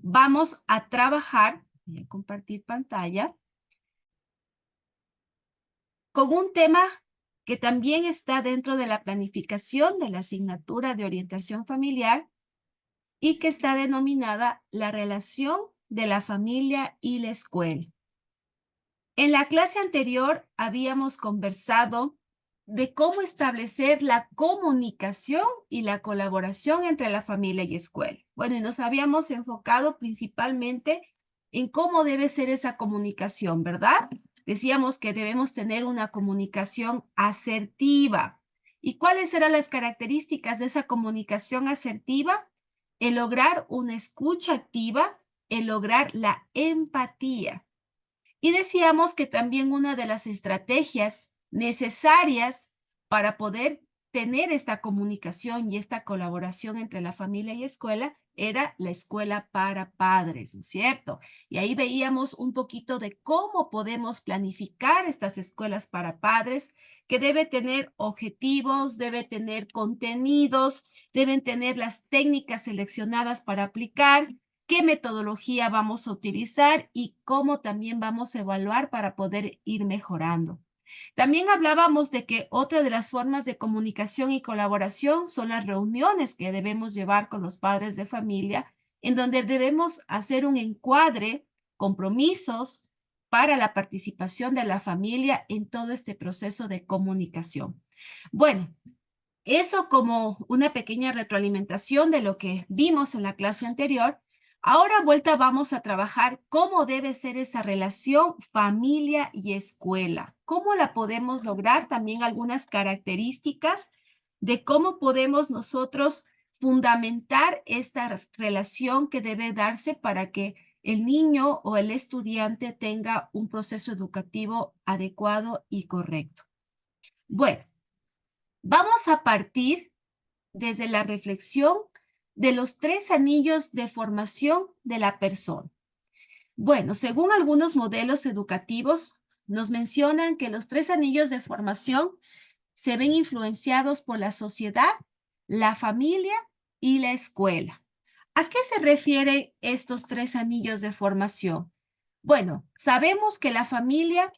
vamos a trabajar, voy a compartir pantalla, con un tema que también está dentro de la planificación de la asignatura de orientación familiar y que está denominada la relación de la familia y la escuela. En la clase anterior habíamos conversado de cómo establecer la comunicación y la colaboración entre la familia y escuela. Bueno, y nos habíamos enfocado principalmente en cómo debe ser esa comunicación, ¿verdad? Decíamos que debemos tener una comunicación asertiva. ¿Y cuáles eran las características de esa comunicación asertiva? El lograr una escucha activa, el lograr la empatía. Y decíamos que también una de las estrategias necesarias para poder tener esta comunicación y esta colaboración entre la familia y escuela era la escuela para padres, ¿no es cierto? Y ahí veíamos un poquito de cómo podemos planificar estas escuelas para padres, que debe tener objetivos, debe tener contenidos, deben tener las técnicas seleccionadas para aplicar, qué metodología vamos a utilizar y cómo también vamos a evaluar para poder ir mejorando. También hablábamos de que otra de las formas de comunicación y colaboración son las reuniones que debemos llevar con los padres de familia, en donde debemos hacer un encuadre, compromisos para la participación de la familia en todo este proceso de comunicación. Bueno, eso como una pequeña retroalimentación de lo que vimos en la clase anterior. Ahora vuelta vamos a trabajar cómo debe ser esa relación familia y escuela. ¿Cómo la podemos lograr? También algunas características de cómo podemos nosotros fundamentar esta relación que debe darse para que el niño o el estudiante tenga un proceso educativo adecuado y correcto. Bueno, vamos a partir desde la reflexión de los 3 anillos de formación de la persona. Bueno, según algunos modelos educativos, nos mencionan que los 3 anillos de formación se ven influenciados por la sociedad, la familia y la escuela. ¿A qué se refieren estos 3 anillos de formación? Bueno, sabemos que la familia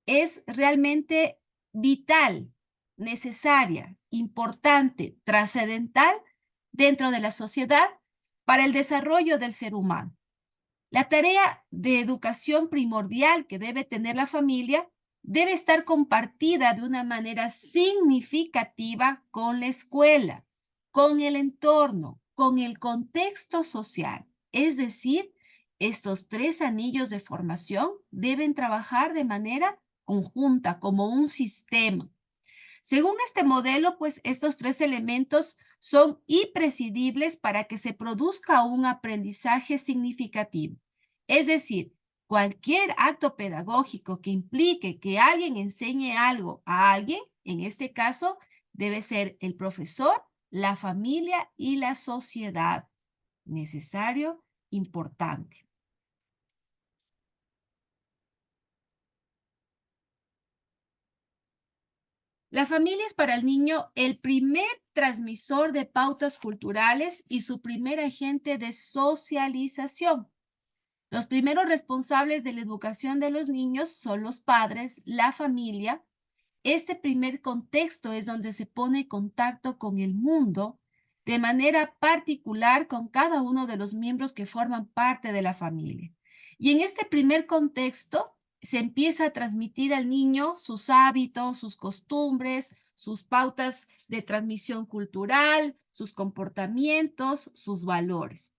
es realmente vital, necesaria, importante, trascendental dentro de la sociedad para el desarrollo del ser humano. La tarea de educación primordial que debe tener la familia debe estar compartida de una manera significativa con la escuela, con el entorno, con el contexto social. Es decir, estos 3 anillos de formación deben trabajar de manera conjunta, como un sistema. Según este modelo, pues estos 3 elementos son imprescindibles para que se produzca un aprendizaje significativo. Es decir, cualquier acto pedagógico que implique que alguien enseñe algo a alguien, en este caso, debe ser el profesor, la familia y la sociedad. Necesario, importante. La familia es para el niño el primer transmisor de pautas culturales y su primer agente de socialización. Los primeros responsables de la educación de los niños son los padres, la familia. Este primer contexto es donde se pone en contacto con el mundo de manera particular con cada uno de los miembros que forman parte de la familia. Y en este primer contexto se empieza a transmitir al niño sus hábitos, sus costumbres, sus pautas de transmisión cultural, sus comportamientos, sus valores.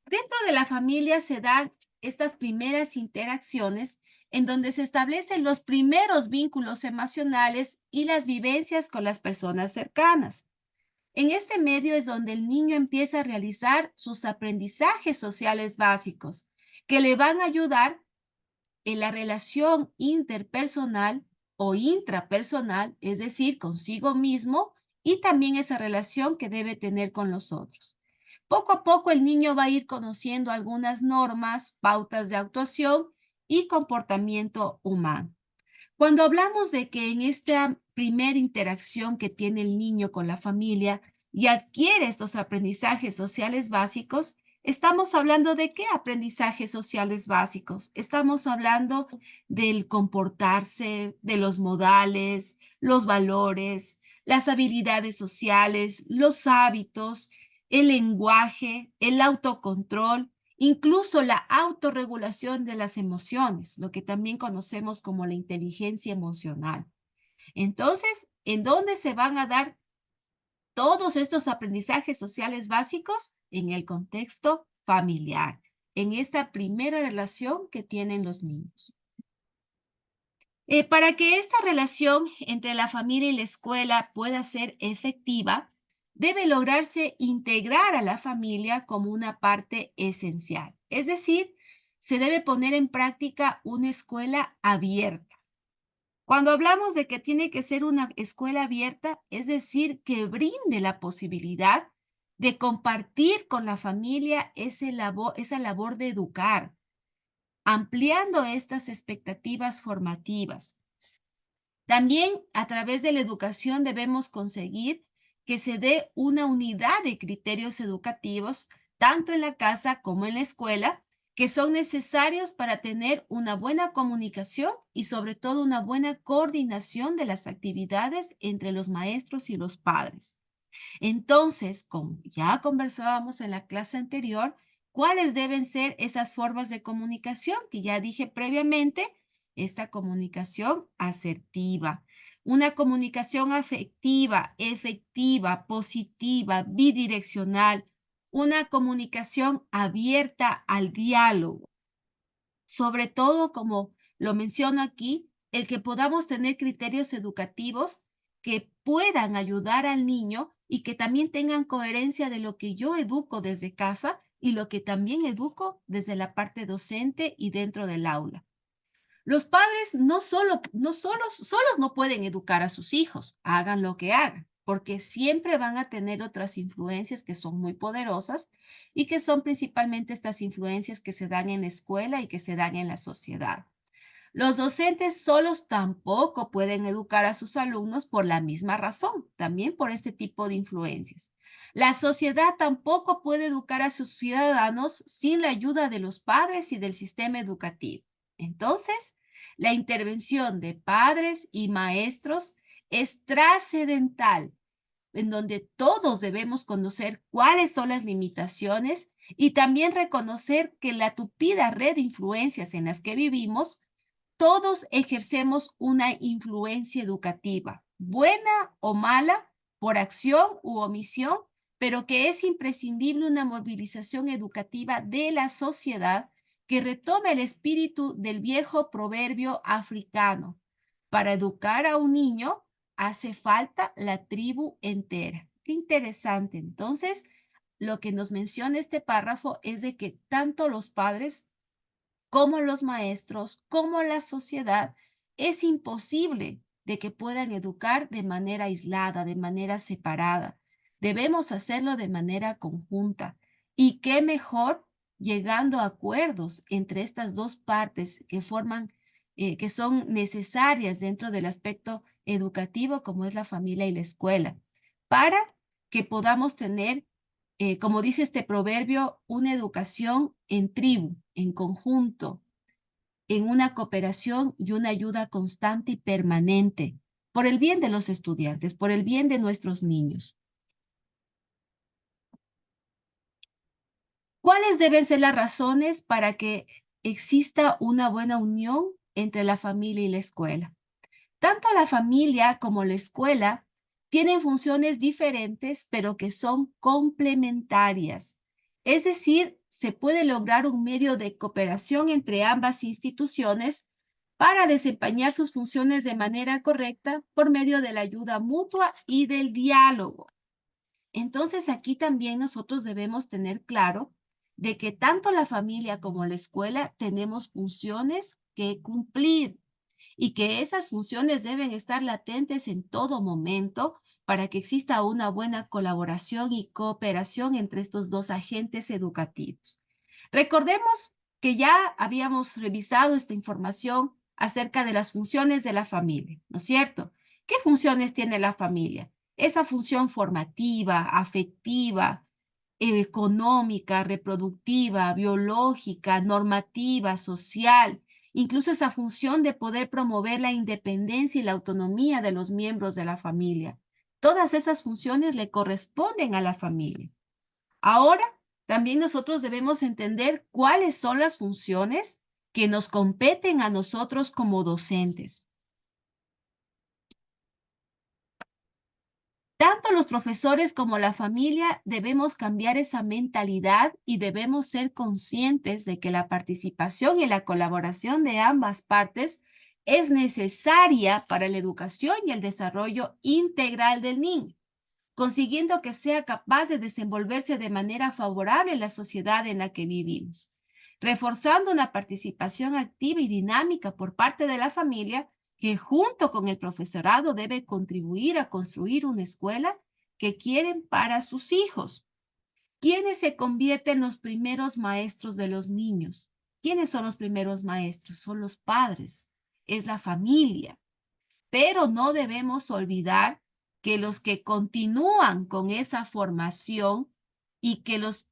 Dentro de la familia se dan estas primeras interacciones en donde se establecen los primeros vínculos emocionales y las vivencias con las personas cercanas. En este medio es donde el niño empieza a realizar sus aprendizajes sociales básicos, que le van a ayudar en la relación interpersonal o intrapersonal, es decir, consigo mismo, y también esa relación que debe tener con los otros. Poco a poco el niño va a ir conociendo algunas normas, pautas de actuación y comportamiento humano. Cuando hablamos de que en esta primera interacción que tiene el niño con la familia y adquiere estos aprendizajes sociales básicos, estamos hablando de qué aprendizajes sociales básicos. Estamos hablando del comportarse, de los modales, los valores, las habilidades sociales, los hábitos, el lenguaje, el autocontrol, incluso la autorregulación de las emociones, lo que también conocemos como la inteligencia emocional. Entonces, ¿en dónde se van a dar todos estos aprendizajes sociales básicos? En el contexto familiar, en esta primera relación que tienen los niños. Para que esta relación entre la familia y la escuela pueda ser efectiva, debe lograrse integrar a la familia como una parte esencial. Es decir, se debe poner en práctica una escuela abierta. Cuando hablamos de que tiene que ser una escuela abierta, es decir, que brinde la posibilidad de compartir con la familia esa labor de educar, ampliando estas expectativas formativas. También a través de la educación debemos conseguir que se dé una unidad de criterios educativos, tanto en la casa como en la escuela, que son necesarios para tener una buena comunicación y sobre todo una buena coordinación de las actividades entre los maestros y los padres. Entonces, como ya conversábamos en la clase anterior, ¿cuáles deben ser esas formas de comunicación que ya dije previamente? Esta comunicación asertiva, una comunicación afectiva, efectiva, positiva, bidireccional, una comunicación abierta al diálogo. Sobre todo, como lo menciono aquí, el que podamos tener criterios educativos que puedan ayudar al niño y que también tengan coherencia de lo que yo educo desde casa y lo que también educo desde la parte docente y dentro del aula. Los padres solos no pueden educar a sus hijos, hagan lo que hagan, porque siempre van a tener otras influencias que son muy poderosas y que son principalmente estas influencias que se dan en la escuela y que se dan en la sociedad. Los docentes solos tampoco pueden educar a sus alumnos por la misma razón, también por este tipo de influencias. La sociedad tampoco puede educar a sus ciudadanos sin la ayuda de los padres y del sistema educativo. Entonces, la intervención de padres y maestros es trascendental, en donde todos debemos conocer cuáles son las limitaciones y también reconocer que la tupida red de influencias en las que vivimos, todos ejercemos una influencia educativa, buena o mala, por acción u omisión, pero que es imprescindible una movilización educativa de la sociedad que retome el espíritu del viejo proverbio africano. Para educar a un niño hace falta la tribu entera. Qué interesante. Entonces, lo que nos menciona este párrafo es de que tanto los padres como los maestros, como la sociedad, es imposible de que puedan educar de manera aislada, de manera separada. Debemos hacerlo de manera conjunta. Y qué mejor llegando a acuerdos entre estas dos partes que forman, que son necesarias dentro del aspecto educativo, como es la familia y la escuela, para que podamos tener, como dice este proverbio, una educación en tribu, en conjunto, en una cooperación y una ayuda constante y permanente, por el bien de los estudiantes, por el bien de nuestros niños. ¿Cuáles deben ser las razones para que exista una buena unión entre la familia y la escuela? Tanto la familia como la escuela tienen funciones diferentes, pero que son complementarias. Es decir, se puede lograr un medio de cooperación entre ambas instituciones para desempeñar sus funciones de manera correcta por medio de la ayuda mutua y del diálogo. Entonces, aquí también nosotros debemos tener claro de que tanto la familia como la escuela tenemos funciones que cumplir y que esas funciones deben estar latentes en todo momento para que exista una buena colaboración y cooperación entre estos dos agentes educativos. Recordemos que ya habíamos revisado esta información acerca de las funciones de la familia, ¿no es cierto? ¿Qué funciones tiene la familia? esa función formativa, afectiva, económica, reproductiva, biológica, normativa, social, incluso esa función de poder promover la independencia y la autonomía de los miembros de la familia. Todas esas funciones le corresponden a la familia. Ahora, también nosotros debemos entender cuáles son las funciones que nos competen a nosotros como docentes. Tanto los profesores como la familia debemos cambiar esa mentalidad y debemos ser conscientes de que la participación y la colaboración de ambas partes es necesaria para la educación y el desarrollo integral del niño, consiguiendo que sea capaz de desenvolverse de manera favorable en la sociedad en la que vivimos. Reforzando una participación activa y dinámica por parte de la familia, que junto con el profesorado debe contribuir a construir una escuela que quieren para sus hijos. ¿Quiénes se convierten en los primeros maestros de los niños? ¿Quiénes son los primeros maestros? Son los padres, es la familia. Pero no debemos olvidar que los que continúan con esa formación y que los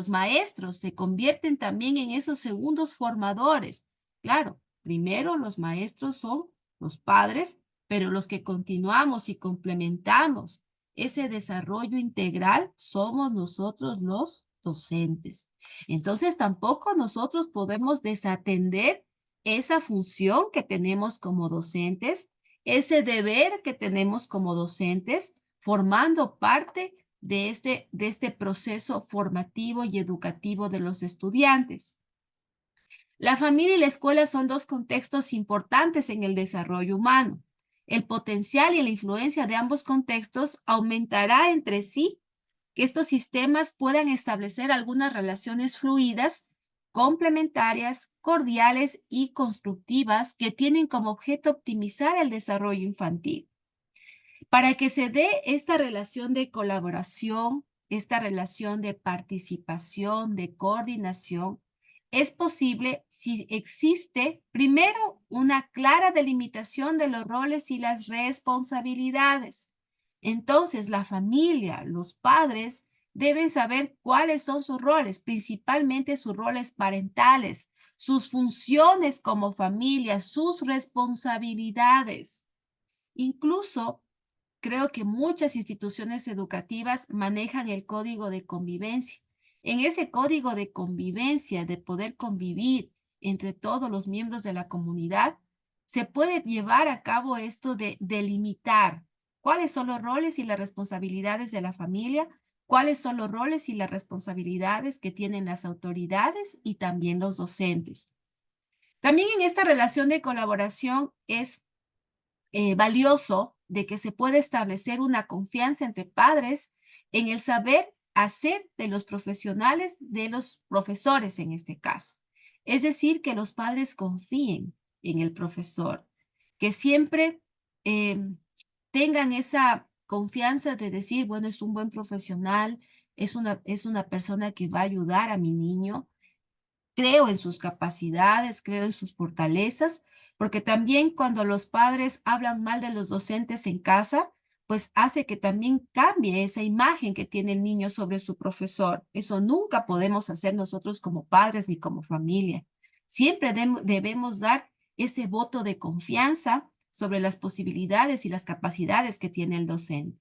maestros se convierten también en esos segundos formadores. Claro, primero los maestros son los padres, pero los que continuamos y complementamos ese desarrollo integral somos nosotros los docentes. Entonces tampoco nosotros podemos desatender esa función que tenemos como docentes, ese deber que tenemos como docentes, formando parte de este proceso formativo y educativo de los estudiantes. La familia y la escuela son dos contextos importantes en el desarrollo humano. El potencial y la influencia de ambos contextos aumentará entre sí que estos sistemas puedan establecer algunas relaciones fluidas, complementarias, cordiales y constructivas que tienen como objeto optimizar el desarrollo infantil. Para que se dé esta relación de colaboración, esta relación de participación, de coordinación, es posible si existe primero una clara delimitación de los roles y las responsabilidades. Entonces, la familia, los padres, deben saber cuáles son sus roles, principalmente sus roles parentales, sus funciones como familia, sus responsabilidades. Incluso creo que muchas instituciones educativas manejan el código de convivencia. En ese código de convivencia, de poder convivir entre todos los miembros de la comunidad, se puede llevar a cabo esto de delimitar cuáles son los roles y las responsabilidades de la familia, cuáles son los roles y las responsabilidades que tienen las autoridades y también los docentes. También en esta relación de colaboración es valioso de que se puede establecer una confianza entre padres en el saber hacer de los profesionales, de los profesores en este caso. Es decir, que los padres confíen en el profesor, que siempre eh, tengan esa confianza de decir, bueno, es un buen profesional, es una persona que va a ayudar a mi niño, creo en sus capacidades, creo en sus fortalezas, porque también cuando los padres hablan mal de los docentes en casa, pues hace que también cambie esa imagen que tiene el niño sobre su profesor. Eso nunca podemos hacer nosotros como padres ni como familia. Siempre debemos dar ese voto de confianza sobre las posibilidades y las capacidades que tiene el docente.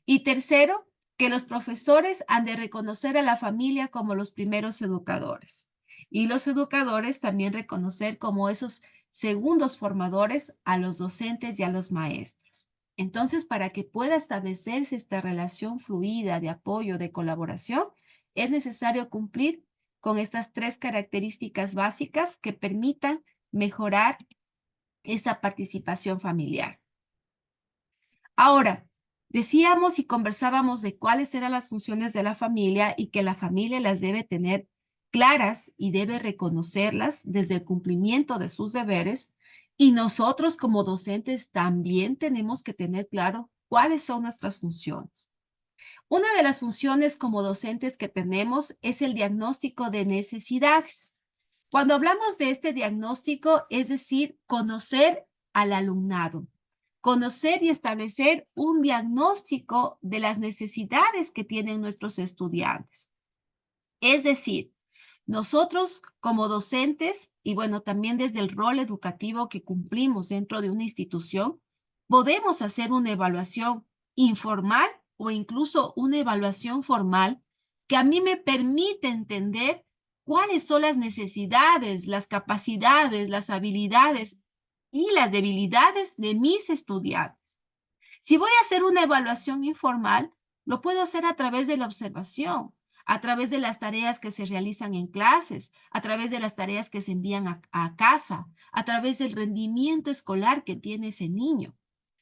Y tercero, que los profesores han de reconocer a la familia como los primeros educadores. Y los educadores también reconocer como esos segundos formadores a los docentes y a los maestros. Entonces, para que pueda establecerse esta relación fluida de apoyo, de colaboración, es necesario cumplir con estas tres características básicas que permitan mejorar esa participación familiar. Ahora, decíamos y conversábamos de cuáles eran las funciones de la familia y que la familia las debe tener claras y debe reconocerlas desde el cumplimiento de sus deberes. Y nosotros como docentes también tenemos que tener claro cuáles son nuestras funciones. Una de las funciones como docentes que tenemos es el diagnóstico de necesidades. Cuando hablamos de este diagnóstico, es decir, conocer al alumnado, conocer y establecer un diagnóstico de las necesidades que tienen nuestros estudiantes. Es decir, nosotros como docentes, y bueno, también desde el rol educativo que cumplimos dentro de una institución, podemos hacer una evaluación informal o incluso una evaluación formal que a mí me permite entender cuáles son las necesidades, las capacidades, las habilidades y las debilidades de mis estudiantes. Si voy a hacer una evaluación informal, lo puedo hacer a través de la observación, a través de las tareas que se realizan en clases, a través de las tareas que se envían a casa, a través del rendimiento escolar que tiene ese niño.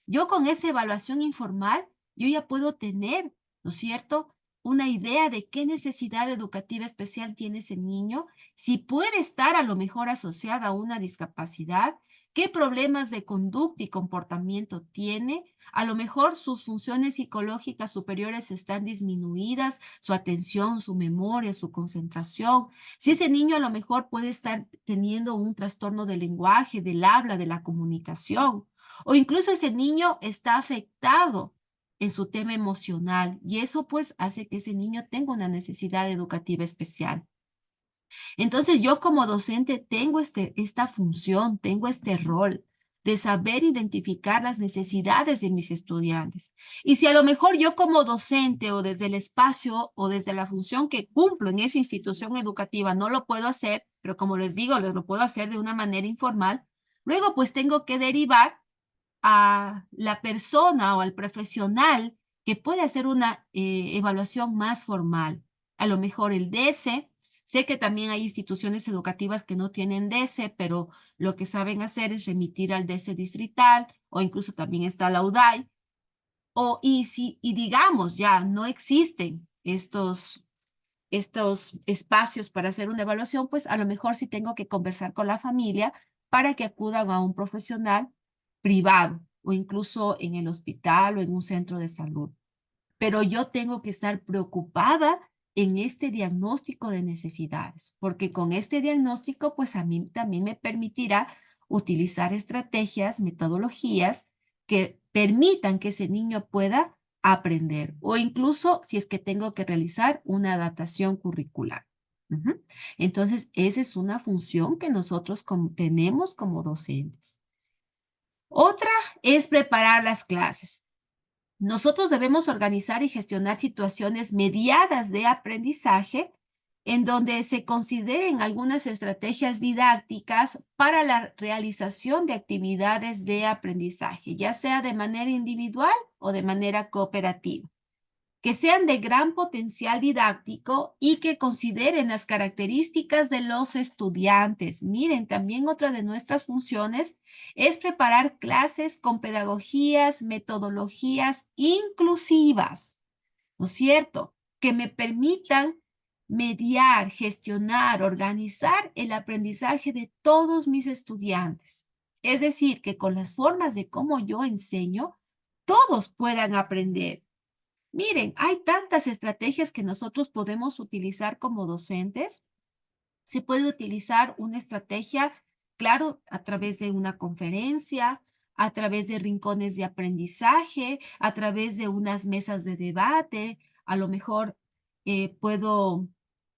Yo con esa evaluación informal, yo ya puedo tener, ¿no es cierto?, una idea de qué necesidad educativa especial tiene ese niño, si puede estar a lo mejor asociada a una discapacidad, qué problemas de conducta y comportamiento tiene, a lo mejor sus funciones psicológicas superiores están disminuidas, su atención, su memoria, su concentración. Si ese niño a lo mejor puede estar teniendo un trastorno del lenguaje, del habla, de la comunicación, o incluso ese niño está afectado en su tema emocional y eso pues hace que ese niño tenga una necesidad educativa especial. Entonces yo como docente tengo esta función, tengo este rol de saber identificar las necesidades de mis estudiantes. Y si a lo mejor yo como docente o desde el espacio o desde la función que cumplo en esa institución educativa no lo puedo hacer, pero como les digo, lo puedo hacer de una manera informal, luego pues tengo que derivar a la persona o al profesional que puede hacer una evaluación más formal. A lo mejor el DS. Sé que también hay instituciones educativas que no tienen DS, pero lo que saben hacer es remitir al DS distrital o incluso también está la UDAI. Y digamos, ya no existen estos espacios para hacer una evaluación, pues a lo mejor sí tengo que conversar con la familia para que acudan a un profesional privado o incluso en el hospital o en un centro de salud. Pero yo tengo que estar preocupada en este diagnóstico de necesidades, porque con este diagnóstico, pues a mí también me permitirá utilizar estrategias, metodologías que permitan que ese niño pueda aprender o incluso si es que tengo que realizar una adaptación curricular. Entonces, esa es una función que nosotros tenemos como docentes. Otra es preparar las clases. Nosotros debemos organizar y gestionar situaciones mediadas de aprendizaje en donde se consideren algunas estrategias didácticas para la realización de actividades de aprendizaje, ya sea de manera individual o de manera cooperativa, que sean de gran potencial didáctico y que consideren las características de los estudiantes. Miren, también otra de nuestras funciones es preparar clases con pedagogías, metodologías inclusivas, ¿no es cierto? Que me permitan mediar, gestionar, organizar el aprendizaje de todos mis estudiantes. Es decir, que con las formas de cómo yo enseño, todos puedan aprender. Miren, hay tantas estrategias que nosotros podemos utilizar como docentes. Se puede utilizar una estrategia, claro, a través de una conferencia, a través de rincones de aprendizaje, a través de unas mesas de debate. A lo mejor puedo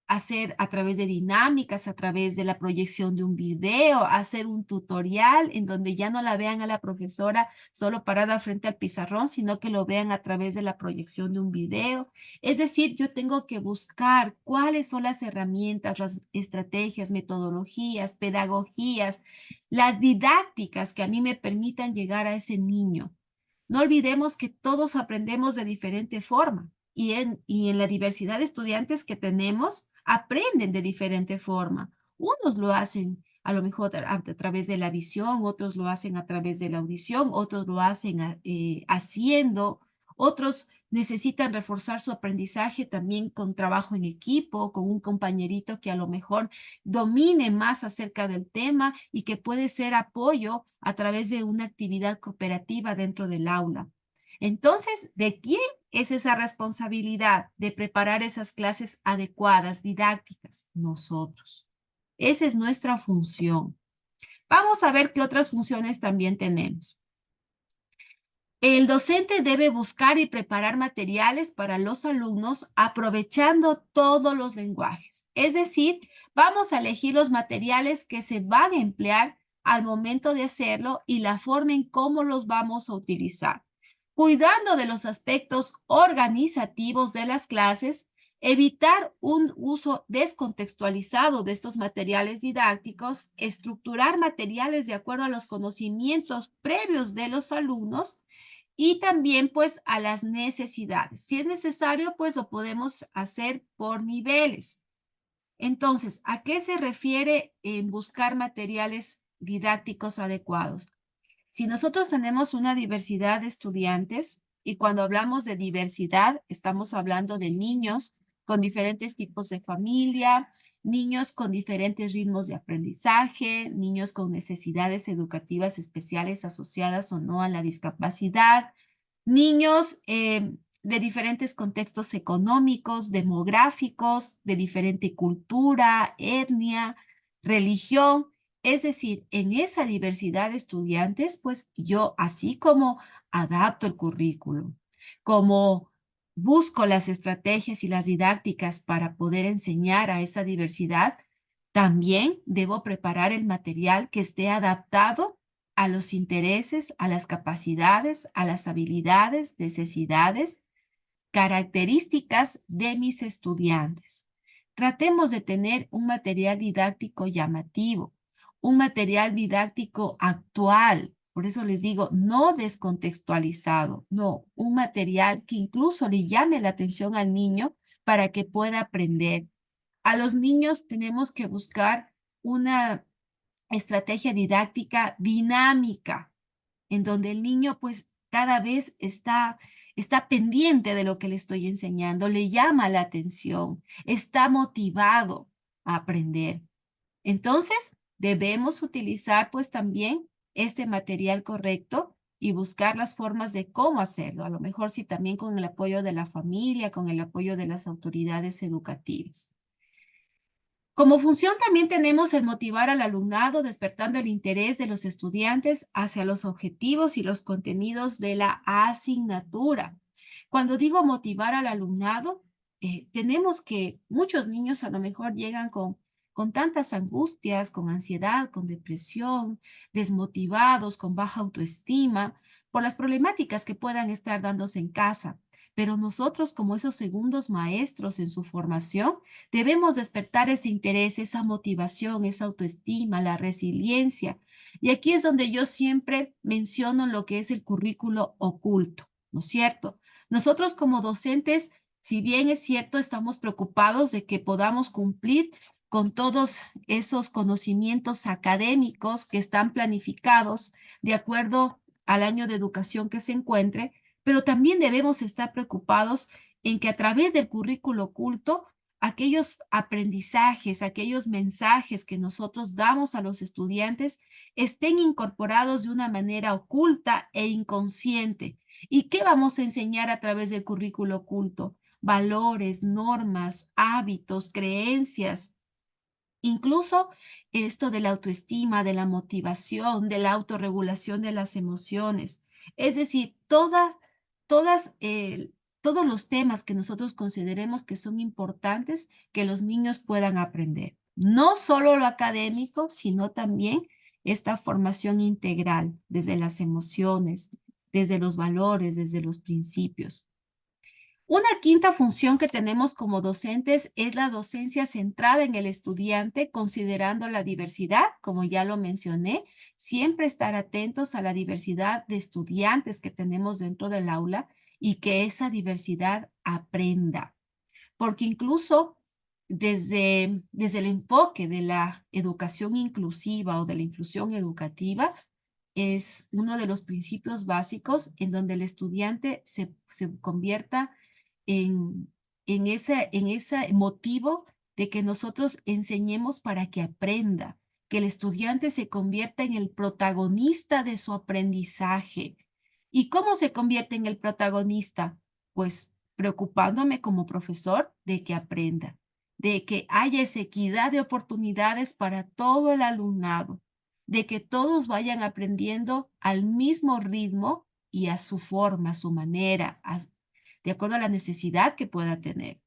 hacer a través de dinámicas, a través de la proyección de un video, hacer un tutorial en donde ya no la vean a la profesora solo parada frente al pizarrón, sino que lo vean a través de la proyección de un video. Es decir, yo tengo que buscar cuáles son las herramientas, las estrategias, metodologías, pedagogías, las didácticas que a mí me permitan llegar a ese niño. No olvidemos que todos aprendemos de diferente forma y en la diversidad de estudiantes que tenemos, aprenden de diferente forma. Unos lo hacen a lo mejor a través de la visión, otros lo hacen a través de la audición, otros lo hacen haciendo, otros necesitan reforzar su aprendizaje también con trabajo en equipo, con un compañerito que a lo mejor domine más acerca del tema y que puede ser apoyo a través de una actividad cooperativa dentro del aula. Entonces, ¿de quién es esa responsabilidad de preparar esas clases adecuadas, didácticas? Nosotros. Esa es nuestra función. Vamos a ver qué otras funciones también tenemos. El docente debe buscar y preparar materiales para los alumnos aprovechando todos los lenguajes. Es decir, vamos a elegir los materiales que se van a emplear al momento de hacerlo y la forma en cómo los vamos a utilizar. Cuidando de los aspectos organizativos de las clases, evitar un uso descontextualizado de estos materiales didácticos, estructurar materiales de acuerdo a los conocimientos previos de los alumnos y también pues a las necesidades. Si es necesario, pues lo podemos hacer por niveles. Entonces, ¿a qué se refiere en buscar materiales didácticos adecuados? Si nosotros tenemos una diversidad de estudiantes, y cuando hablamos de diversidad, estamos hablando de niños con diferentes tipos de familia, niños con diferentes ritmos de aprendizaje, niños con necesidades educativas especiales asociadas o no a la discapacidad, niños de diferentes contextos económicos, demográficos, de diferente cultura, etnia, religión. Es decir, en esa diversidad de estudiantes, pues yo así como adapto el currículum, como busco las estrategias y las didácticas para poder enseñar a esa diversidad, también debo preparar el material que esté adaptado a los intereses, a las capacidades, a las habilidades, necesidades, características de mis estudiantes. Tratemos de tener un material didáctico llamativo, un material didáctico actual. Por eso les digo, no descontextualizado, no, un material que incluso le llame la atención al niño para que pueda aprender. A los niños tenemos que buscar una estrategia didáctica dinámica, en donde el niño pues cada vez está pendiente de lo que le estoy enseñando, le llama la atención, está motivado a aprender. Entonces, debemos utilizar pues también este material correcto y buscar las formas de cómo hacerlo. A lo mejor sí también con el apoyo de la familia, con el apoyo de las autoridades educativas. Como función también tenemos el motivar al alumnado, despertando el interés de los estudiantes hacia los objetivos y los contenidos de la asignatura. Cuando digo motivar al alumnado, tenemos que muchos niños a lo mejor llegan con tantas angustias, con ansiedad, con depresión, desmotivados, con baja autoestima, por las problemáticas que puedan estar dándose en casa. Pero nosotros, como esos segundos maestros en su formación, debemos despertar ese interés, esa motivación, esa autoestima, la resiliencia. Y aquí es donde yo siempre menciono lo que es el currículo oculto, ¿no es cierto? Nosotros como docentes, si bien es cierto, estamos preocupados de que podamos cumplir con todos esos conocimientos académicos que están planificados de acuerdo al año de educación que se encuentre, pero también debemos estar preocupados en que a través del currículo oculto aquellos aprendizajes, aquellos mensajes que nosotros damos a los estudiantes estén incorporados de una manera oculta e inconsciente. ¿Y qué vamos a enseñar a través del currículo oculto? Valores, normas, hábitos, creencias, incluso esto de la autoestima, de la motivación, de la autorregulación de las emociones. Es decir, todas, todos los temas que nosotros consideremos que son importantes que los niños puedan aprender. No solo lo académico, sino también esta formación integral desde las emociones, desde los valores, desde los principios. Una quinta función que tenemos como docentes es la docencia centrada en el estudiante, considerando la diversidad, como ya lo mencioné, siempre estar atentos a la diversidad de estudiantes que tenemos dentro del aula y que esa diversidad aprenda. Porque incluso desde el enfoque de la educación inclusiva o de la inclusión educativa, es uno de los principios básicos en donde el estudiante se convierta en, en ese motivo de que nosotros enseñemos para que aprenda, que el estudiante se convierta en el protagonista de su aprendizaje. ¿Y cómo se convierte en el protagonista? Pues preocupándome como profesor de que aprenda, de que haya esa equidad de oportunidades para todo el alumnado, de que todos vayan aprendiendo al mismo ritmo y a su forma, a su manera, de acuerdo a la necesidad que pueda tener.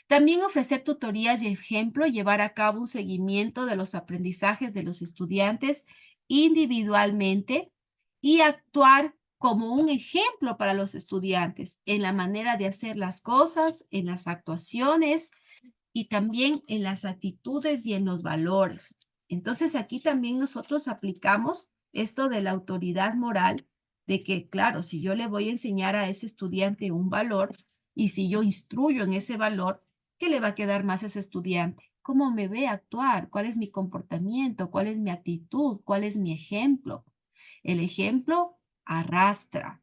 También ofrecer tutorías y ejemplo, llevar a cabo un seguimiento de los aprendizajes de los estudiantes individualmente y actuar como un ejemplo para los estudiantes en la manera de hacer las cosas, en las actuaciones y también en las actitudes y en los valores. Entonces aquí también nosotros aplicamos esto de la autoridad moral, de que, claro, si yo le voy a enseñar a ese estudiante un valor y si yo instruyo en ese valor, ¿qué le va a quedar más a ese estudiante? ¿Cómo me ve actuar? ¿Cuál es mi comportamiento? ¿Cuál es mi actitud? ¿Cuál es mi ejemplo? El ejemplo arrastra.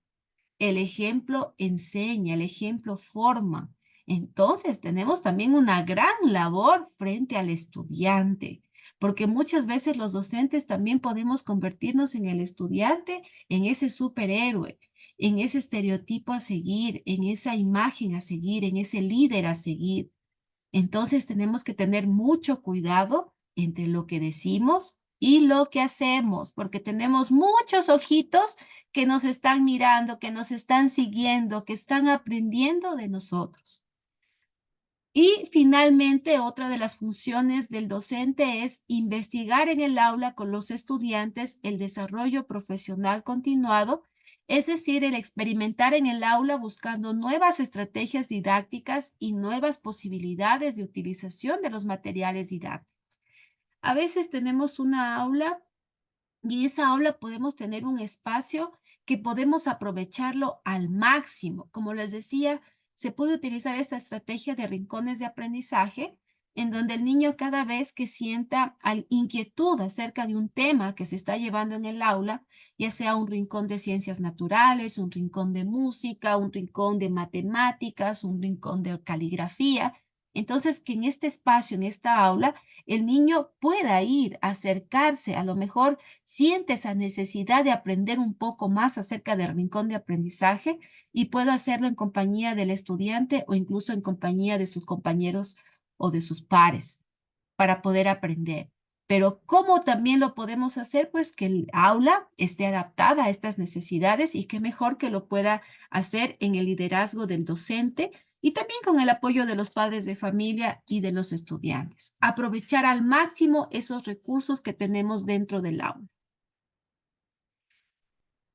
El ejemplo enseña, el ejemplo forma. Entonces, tenemos también una gran labor frente al estudiante, porque muchas veces los docentes también podemos convertirnos en el estudiante, en ese superhéroe, en ese estereotipo a seguir, en esa imagen a seguir, en ese líder a seguir. Entonces, tenemos que tener mucho cuidado entre lo que decimos y lo que hacemos, porque tenemos muchos ojitos que nos están mirando, que nos están siguiendo, que están aprendiendo de nosotros. Y finalmente, otra de las funciones del docente es investigar en el aula con los estudiantes el desarrollo profesional continuado, es decir, el experimentar en el aula buscando nuevas estrategias didácticas y nuevas posibilidades de utilización de los materiales didácticos. A veces tenemos una aula y en esa aula podemos tener un espacio que podemos aprovecharlo al máximo. Como les decía, se puede utilizar esta estrategia de rincones de aprendizaje, en donde el niño cada vez que sienta inquietud acerca de un tema que se está llevando en el aula, ya sea un rincón de ciencias naturales, un rincón de música, un rincón de matemáticas, un rincón de caligrafía, entonces que en este espacio, en esta aula, el niño pueda ir, acercarse, a lo mejor siente esa necesidad de aprender un poco más acerca del rincón de aprendizaje y puedo hacerlo en compañía del estudiante o incluso en compañía de sus compañeros o de sus pares para poder aprender. Pero ¿cómo también lo podemos hacer? Pues que el aula esté adaptada a estas necesidades y qué mejor que lo pueda hacer en el liderazgo del docente y también con el apoyo de los padres de familia y de los estudiantes. Aprovechar al máximo esos recursos que tenemos dentro del aula.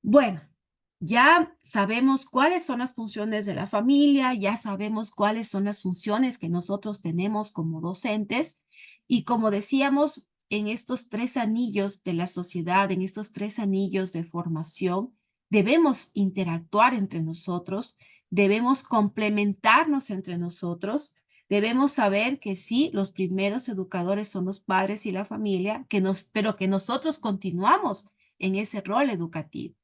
Bueno, ya sabemos cuáles son las funciones de la familia, ya sabemos cuáles son las funciones que nosotros tenemos como docentes y como decíamos, en estos 3 anillos de la sociedad, en estos 3 anillos de formación, debemos interactuar entre nosotros, debemos complementarnos entre nosotros, debemos saber que sí, los primeros educadores son los padres y la familia, pero que nosotros continuamos en ese rol educativo.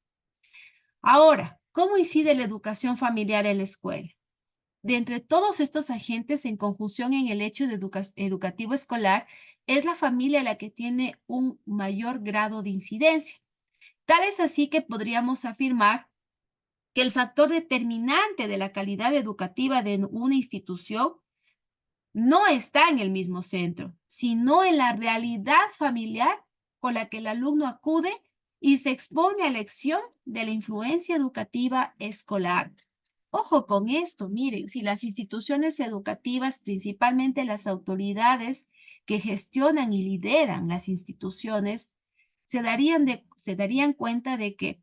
Ahora, ¿cómo incide la educación familiar en la escuela? De entre todos estos agentes en conjunción en el hecho de educativo escolar, es la familia la que tiene un mayor grado de incidencia. Tal es así que podríamos afirmar que el factor determinante de la calidad educativa de una institución no está en el mismo centro, sino en la realidad familiar con la que el alumno acude y se expone a la elección de la influencia educativa escolar. Ojo con esto, miren, si las instituciones educativas, principalmente las autoridades que gestionan y lideran las instituciones, se darían cuenta de que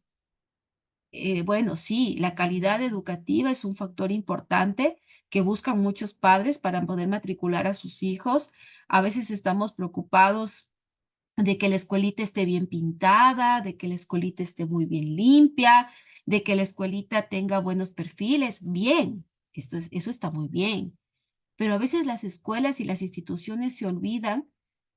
bueno, sí, la calidad educativa es un factor importante que buscan muchos padres para poder matricular a sus hijos. A veces estamos preocupados de que la escuelita esté bien pintada, de que la escuelita esté muy bien limpia, de que la escuelita tenga buenos perfiles. Bien, eso está muy bien. Pero a veces las escuelas y las instituciones se olvidan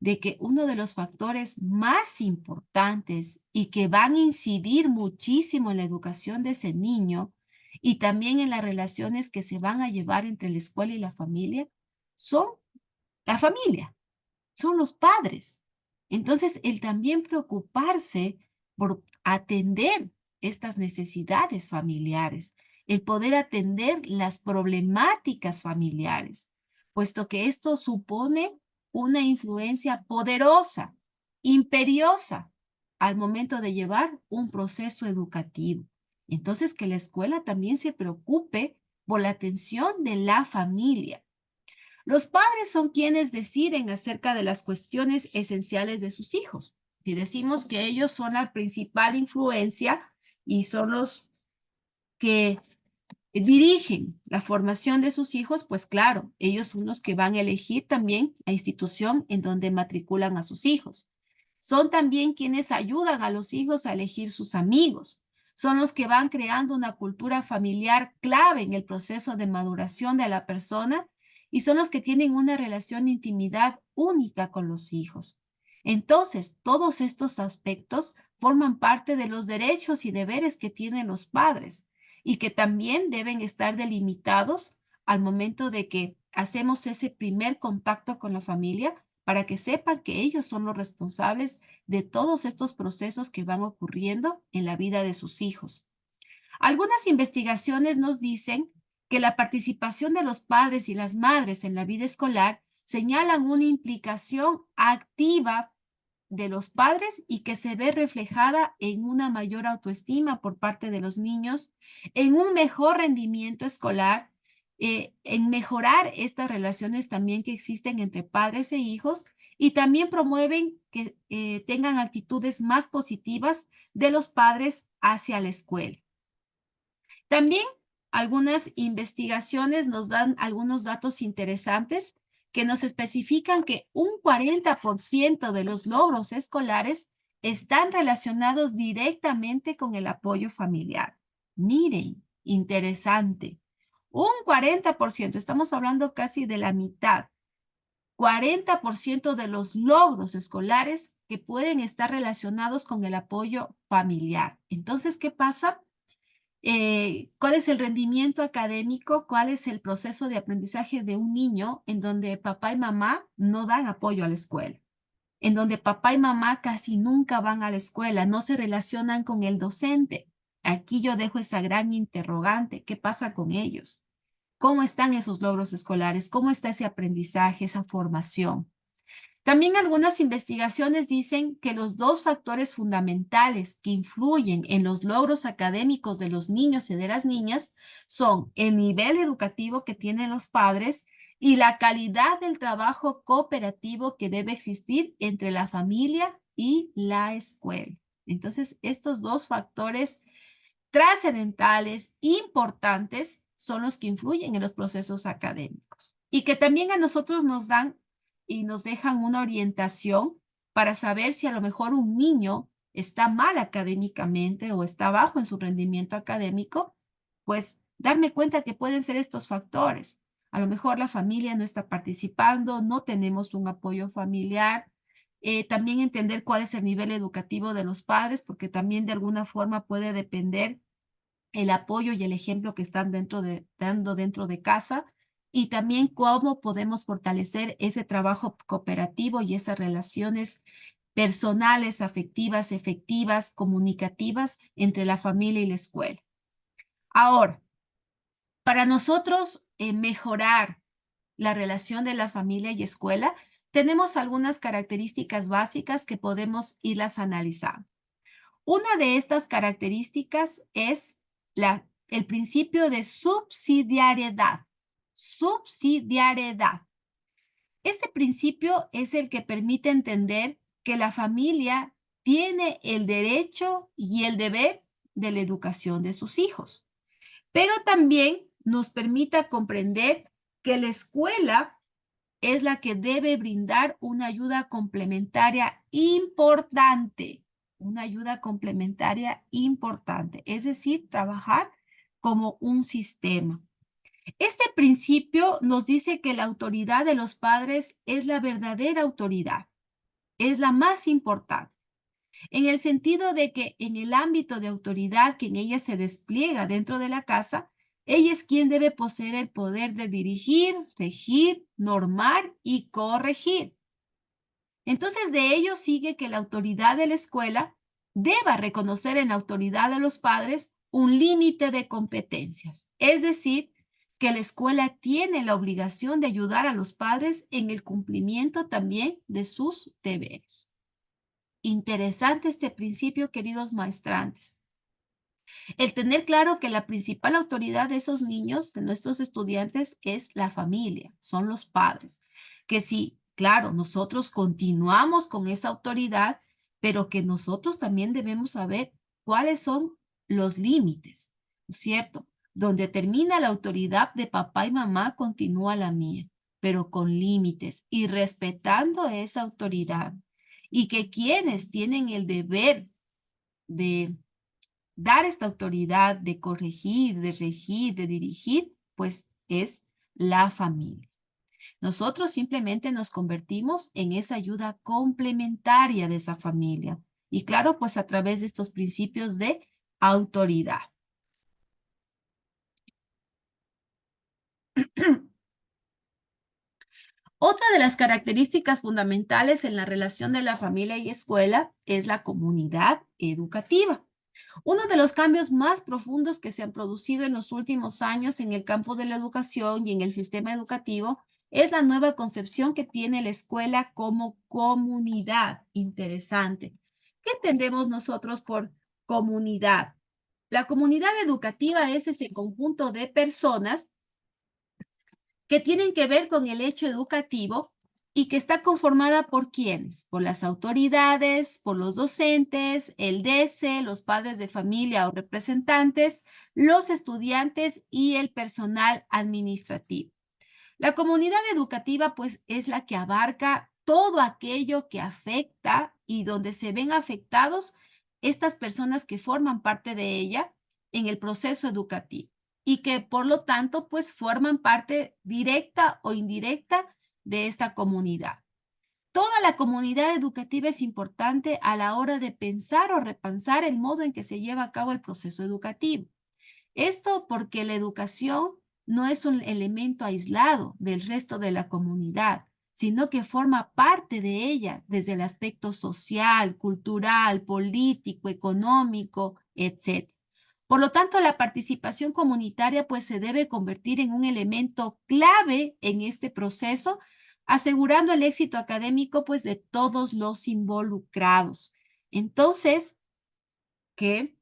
de que uno de los factores más importantes y que van a incidir muchísimo en la educación de ese niño y también en las relaciones que se van a llevar entre la escuela y la familia son la familia, son los padres. Entonces, el también preocuparse por atender estas necesidades familiares, el poder atender las problemáticas familiares, puesto que esto supone una influencia poderosa, imperiosa, al momento de llevar un proceso educativo. Entonces, que la escuela también se preocupe por la atención de la familia. Los padres son quienes deciden acerca de las cuestiones esenciales de sus hijos. Si decimos que ellos son la principal influencia y son los que dirigen la formación de sus hijos, pues claro, ellos son los que van a elegir también la institución en donde matriculan a sus hijos. Son también quienes ayudan a los hijos a elegir sus amigos. Son los que van creando una cultura familiar clave en el proceso de maduración de la persona y son los que tienen una relación de intimidad única con los hijos. Entonces, todos estos aspectos forman parte de los derechos y deberes que tienen los padres y que también deben estar delimitados al momento de que hacemos ese primer contacto con la familia para que sepan que ellos son los responsables de todos estos procesos que van ocurriendo en la vida de sus hijos. Algunas investigaciones nos dicen que la participación de los padres y las madres en la vida escolar señalan una implicación activa de los padres y que se ve reflejada en una mayor autoestima por parte de los niños, en un mejor rendimiento escolar, en mejorar estas relaciones también que existen entre padres e hijos y también promueven que tengan actitudes más positivas de los padres hacia la escuela. También algunas investigaciones nos dan algunos datos interesantes que nos especifican que un 40% de los logros escolares están relacionados directamente con el apoyo familiar. Miren, interesante. Un 40%, estamos hablando casi de la mitad. 40% de los logros escolares que pueden estar relacionados con el apoyo familiar. Entonces, ¿qué pasa? ¿Cuál es el rendimiento académico? ¿Cuál es el proceso de aprendizaje de un niño en donde papá y mamá no dan apoyo a la escuela? En donde papá y mamá casi nunca van a la escuela, no se relacionan con el docente. Aquí yo dejo esa gran interrogante. ¿Qué pasa con ellos? ¿Cómo están esos logros escolares? ¿Cómo está ese aprendizaje, esa formación? También algunas investigaciones dicen que los dos factores fundamentales que influyen en los logros académicos de los niños y de las niñas son el nivel educativo que tienen los padres y la calidad del trabajo cooperativo que debe existir entre la familia y la escuela. Entonces, estos dos factores trascendentales, importantes, son los que influyen en los procesos académicos y que también a nosotros nos dan y nos dejan una orientación para saber si a lo mejor un niño está mal académicamente o está bajo en su rendimiento académico, pues darme cuenta que pueden ser estos factores. A lo mejor la familia no está participando, no tenemos un apoyo familiar. También entender cuál es el nivel educativo de los padres, porque también de alguna forma puede depender el apoyo y el ejemplo que están dando dentro de casa y también cómo podemos fortalecer ese trabajo cooperativo y esas relaciones personales, afectivas, efectivas, comunicativas entre la familia y la escuela. Ahora, para nosotros mejorar la relación de la familia y escuela, tenemos algunas características básicas que podemos irlas analizando. Una de estas características es el principio de subsidiariedad. Subsidiariedad. Este principio es el que permite entender que la familia tiene el derecho y el deber de la educación de sus hijos, pero también nos permite comprender que la escuela es la que debe brindar una ayuda complementaria importante, una ayuda complementaria importante, es decir, trabajar como un sistema. Este principio nos dice que la autoridad de los padres es la verdadera autoridad, es la más importante, en el sentido de que en el ámbito de autoridad que en ella se despliega dentro de la casa, ella es quien debe poseer el poder de dirigir, regir, normar y corregir. Entonces, de ello sigue que la autoridad de la escuela deba reconocer en la autoridad de los padres un límite de competencias. Es decir, que la escuela tiene la obligación de ayudar a los padres en el cumplimiento también de sus deberes. Interesante este principio, queridos maestrantes. El tener claro que la principal autoridad de esos niños, de nuestros estudiantes, es la familia, son los padres. Que sí, claro, nosotros continuamos con esa autoridad, pero que nosotros también debemos saber cuáles son los límites, ¿no es cierto? Donde termina la autoridad de papá y mamá, continúa la mía, pero con límites y respetando esa autoridad. Y que quienes tienen el deber de dar esta autoridad de corregir, de regir, de dirigir, pues es la familia. Nosotros simplemente nos convertimos en esa ayuda complementaria de esa familia. Y claro, pues a través de estos principios de autoridad. Otra de las características fundamentales en la relación de la familia y escuela es la comunidad educativa. Uno de los cambios más profundos que se han producido en los últimos años en el campo de la educación y en el sistema educativo es la nueva concepción que tiene la escuela como comunidad. Interesante. ¿Qué entendemos nosotros por comunidad? La comunidad educativa es ese conjunto de personas que tienen que ver con el hecho educativo y que está conformada por quiénes, por las autoridades, por los docentes, el DC, los padres de familia o representantes, los estudiantes y el personal administrativo. La comunidad educativa, pues, es la que abarca todo aquello que afecta y donde se ven afectados estas personas que forman parte de ella en el proceso educativo y que, por lo tanto, pues, forman parte directa o indirecta de esta comunidad. Toda la comunidad educativa es importante a la hora de pensar o repensar el modo en que se lleva a cabo el proceso educativo. Esto porque la educación no es un elemento aislado del resto de la comunidad, sino que forma parte de ella desde el aspecto social, cultural, político, económico, etc. Por lo tanto, la participación comunitaria pues se debe convertir en un elemento clave en este proceso, asegurando el éxito académico pues de todos los involucrados. Entonces, ¿qué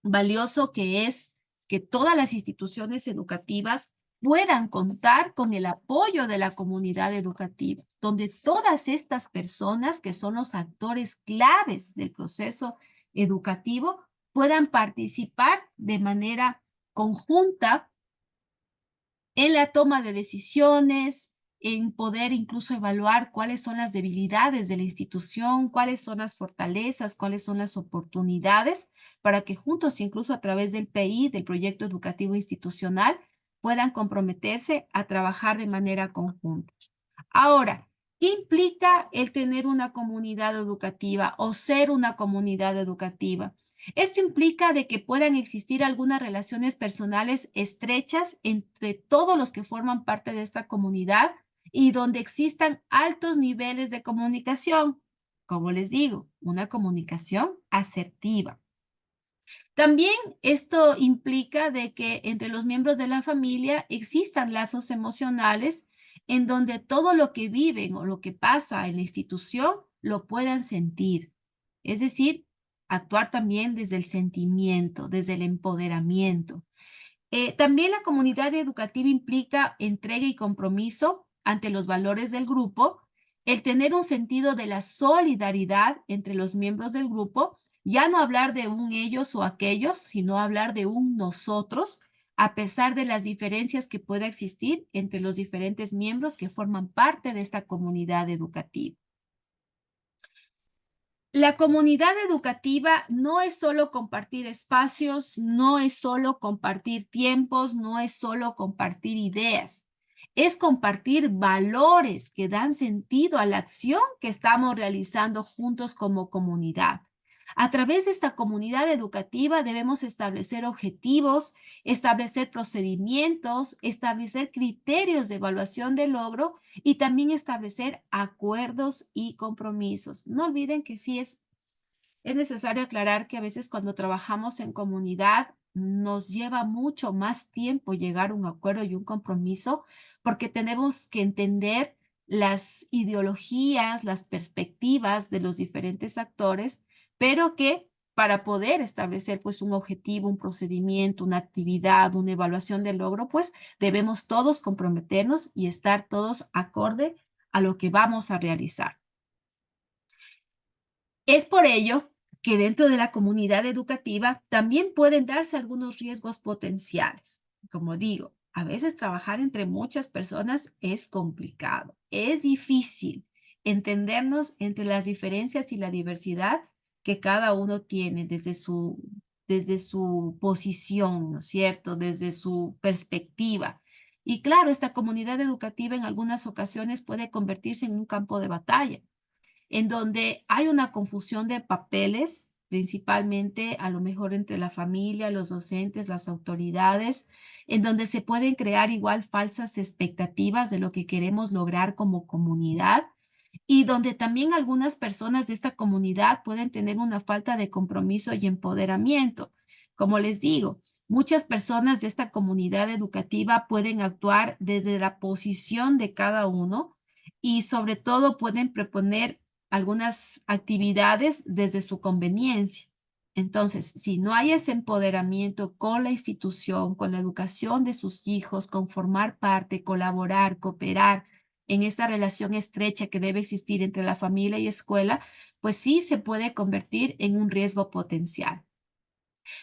valioso que es que todas las instituciones educativas puedan contar con el apoyo de la comunidad educativa, donde todas estas personas que son los actores claves del proceso educativo puedan participar de manera conjunta en la toma de decisiones, en poder incluso evaluar cuáles son las debilidades de la institución, cuáles son las fortalezas, cuáles son las oportunidades, para que juntos, incluso a través del PI, del proyecto educativo institucional, puedan comprometerse a trabajar de manera conjunta. Ahora, ¿qué implica el tener una comunidad educativa o ser una comunidad educativa? Esto implica de que puedan existir algunas relaciones personales estrechas entre todos los que forman parte de esta comunidad y donde existan altos niveles de comunicación. Como les digo, una comunicación asertiva. También esto implica de que entre los miembros de la familia existan lazos emocionales en donde todo lo que viven o lo que pasa en la institución lo puedan sentir. Es decir, actuar también desde el sentimiento, desde el empoderamiento. También la comunidad educativa implica entrega y compromiso ante los valores del grupo, el tener un sentido de la solidaridad entre los miembros del grupo, ya no hablar de un ellos o aquellos, sino hablar de un nosotros, a pesar de las diferencias que pueda existir entre los diferentes miembros que forman parte de esta comunidad educativa. La comunidad educativa no es solo compartir espacios, no es solo compartir tiempos, no es solo compartir ideas, es compartir valores que dan sentido a la acción que estamos realizando juntos como comunidad. A través de esta comunidad educativa debemos establecer objetivos, establecer procedimientos, establecer criterios de evaluación de logro y también establecer acuerdos y compromisos. No olviden que sí es necesario aclarar que a veces cuando trabajamos en comunidad nos lleva mucho más tiempo llegar a un acuerdo y un compromiso porque tenemos que entender las ideologías, las perspectivas de los diferentes actores, pero que para poder establecer pues un objetivo, un procedimiento, una actividad, una evaluación del logro, pues debemos todos comprometernos y estar todos acorde a lo que vamos a realizar. Es por ello que dentro de la comunidad educativa también pueden darse algunos riesgos potenciales. Como digo, a veces trabajar entre muchas personas es complicado, es difícil entendernos entre las diferencias y la diversidad que cada uno tiene desde su posición, ¿no es cierto? Desde su perspectiva. Y claro, esta comunidad educativa en algunas ocasiones puede convertirse en un campo de batalla en donde hay una confusión de papeles, principalmente a lo mejor entre la familia, los docentes, las autoridades, en donde se pueden crear igual falsas expectativas de lo que queremos lograr como comunidad y donde también algunas personas de esta comunidad pueden tener una falta de compromiso y empoderamiento. Como les digo, muchas personas de esta comunidad educativa pueden actuar desde la posición de cada uno y sobre todo pueden proponer algunas actividades desde su conveniencia. Entonces, si no hay ese empoderamiento con la institución, con la educación de sus hijos, con formar parte, colaborar, cooperar en esta relación estrecha que debe existir entre la familia y escuela, pues sí se puede convertir en un riesgo potencial.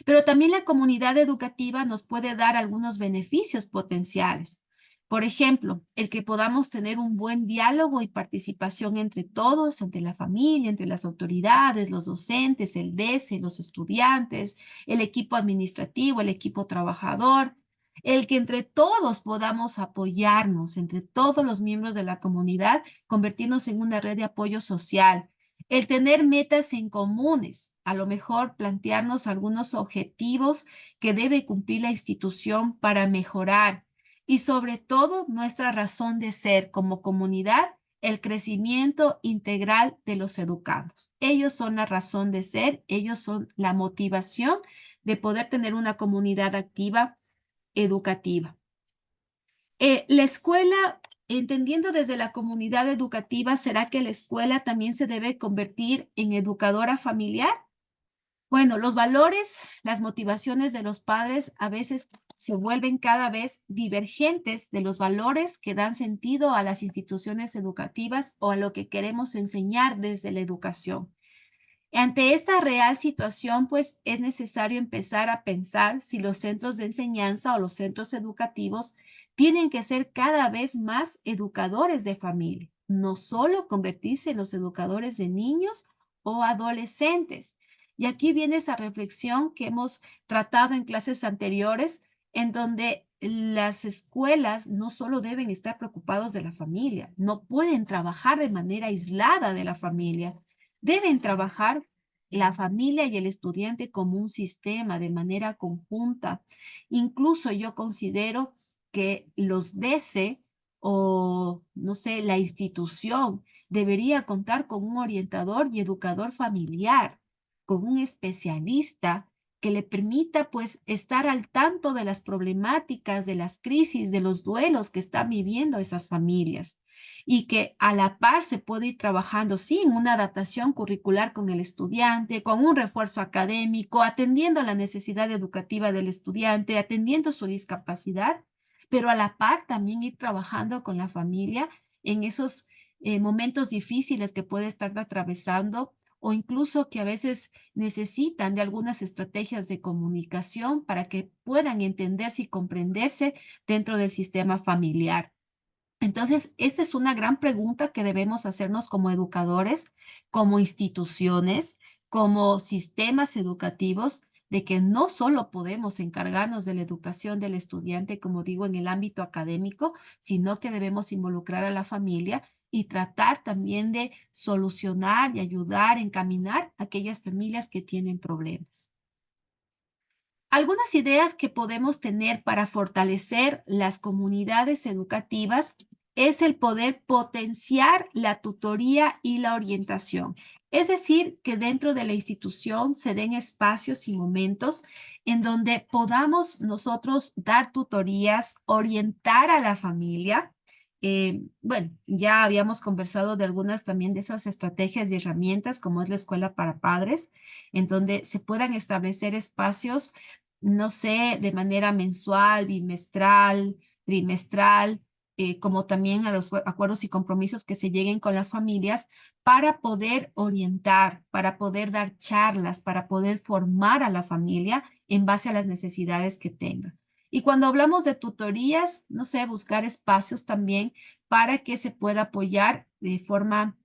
Pero también la comunidad educativa nos puede dar algunos beneficios potenciales. Por ejemplo, el que podamos tener un buen diálogo y participación entre todos, entre la familia, entre las autoridades, los docentes, el DESE, los estudiantes, el equipo administrativo, el equipo trabajador, el que entre todos podamos apoyarnos, entre todos los miembros de la comunidad, convertirnos en una red de apoyo social, el tener metas en comunes, a lo mejor plantearnos algunos objetivos que debe cumplir la institución para mejorar y sobre todo nuestra razón de ser como comunidad, el crecimiento integral de los educandos. Ellos son la razón de ser, ellos son la motivación de poder tener una comunidad activa educativa. La escuela, entendiendo desde la comunidad educativa, ¿será que la escuela también se debe convertir en educadora familiar? Bueno, los valores, las motivaciones de los padres a veces se vuelven cada vez divergentes de los valores que dan sentido a las instituciones educativas o a lo que queremos enseñar desde la educación. Ante esta real situación, pues es necesario empezar a pensar si los centros de enseñanza o los centros educativos tienen que ser cada vez más educadores de familia, no solo convertirse en los educadores de niños o adolescentes. Y aquí viene esa reflexión que hemos tratado en clases anteriores, en donde las escuelas no solo deben estar preocupados de la familia, no pueden trabajar de manera aislada de la familia. Deben trabajar la familia y el estudiante como un sistema de manera conjunta. Incluso yo considero que los DESE o, no sé, la institución debería contar con un orientador y educador familiar, con un especialista que le permita pues estar al tanto de las problemáticas, de las crisis, de los duelos que están viviendo esas familias y que a la par se puede ir trabajando, sí, en una adaptación curricular con el estudiante, con un refuerzo académico, atendiendo a la necesidad educativa del estudiante, atendiendo su discapacidad, pero a la par también ir trabajando con la familia en esos momentos difíciles que puede estar atravesando o incluso que a veces necesitan de algunas estrategias de comunicación para que puedan entenderse y comprenderse dentro del sistema familiar. Entonces, esta es una gran pregunta que debemos hacernos como educadores, como instituciones, como sistemas educativos, de que no solo podemos encargarnos de la educación del estudiante, como digo, en el ámbito académico, sino que debemos involucrar a la familia y tratar también de solucionar y ayudar, encaminar a aquellas familias que tienen problemas. Algunas ideas que podemos tener para fortalecer las comunidades educativas es el poder potenciar la tutoría y la orientación. Es decir, que dentro de la institución se den espacios y momentos en donde podamos nosotros dar tutorías, orientar a la familia bueno, ya habíamos conversado de algunas también de esas estrategias y herramientas, como es la escuela para padres, en donde se puedan establecer espacios, no sé, de manera mensual, bimestral, trimestral, como también a los acuerdos y compromisos que se lleguen con las familias para poder orientar, para poder dar charlas, para poder formar a la familia en base a las necesidades que tenga. Y cuando hablamos de tutorías, no sé, buscar espacios también para que se pueda apoyar de forma,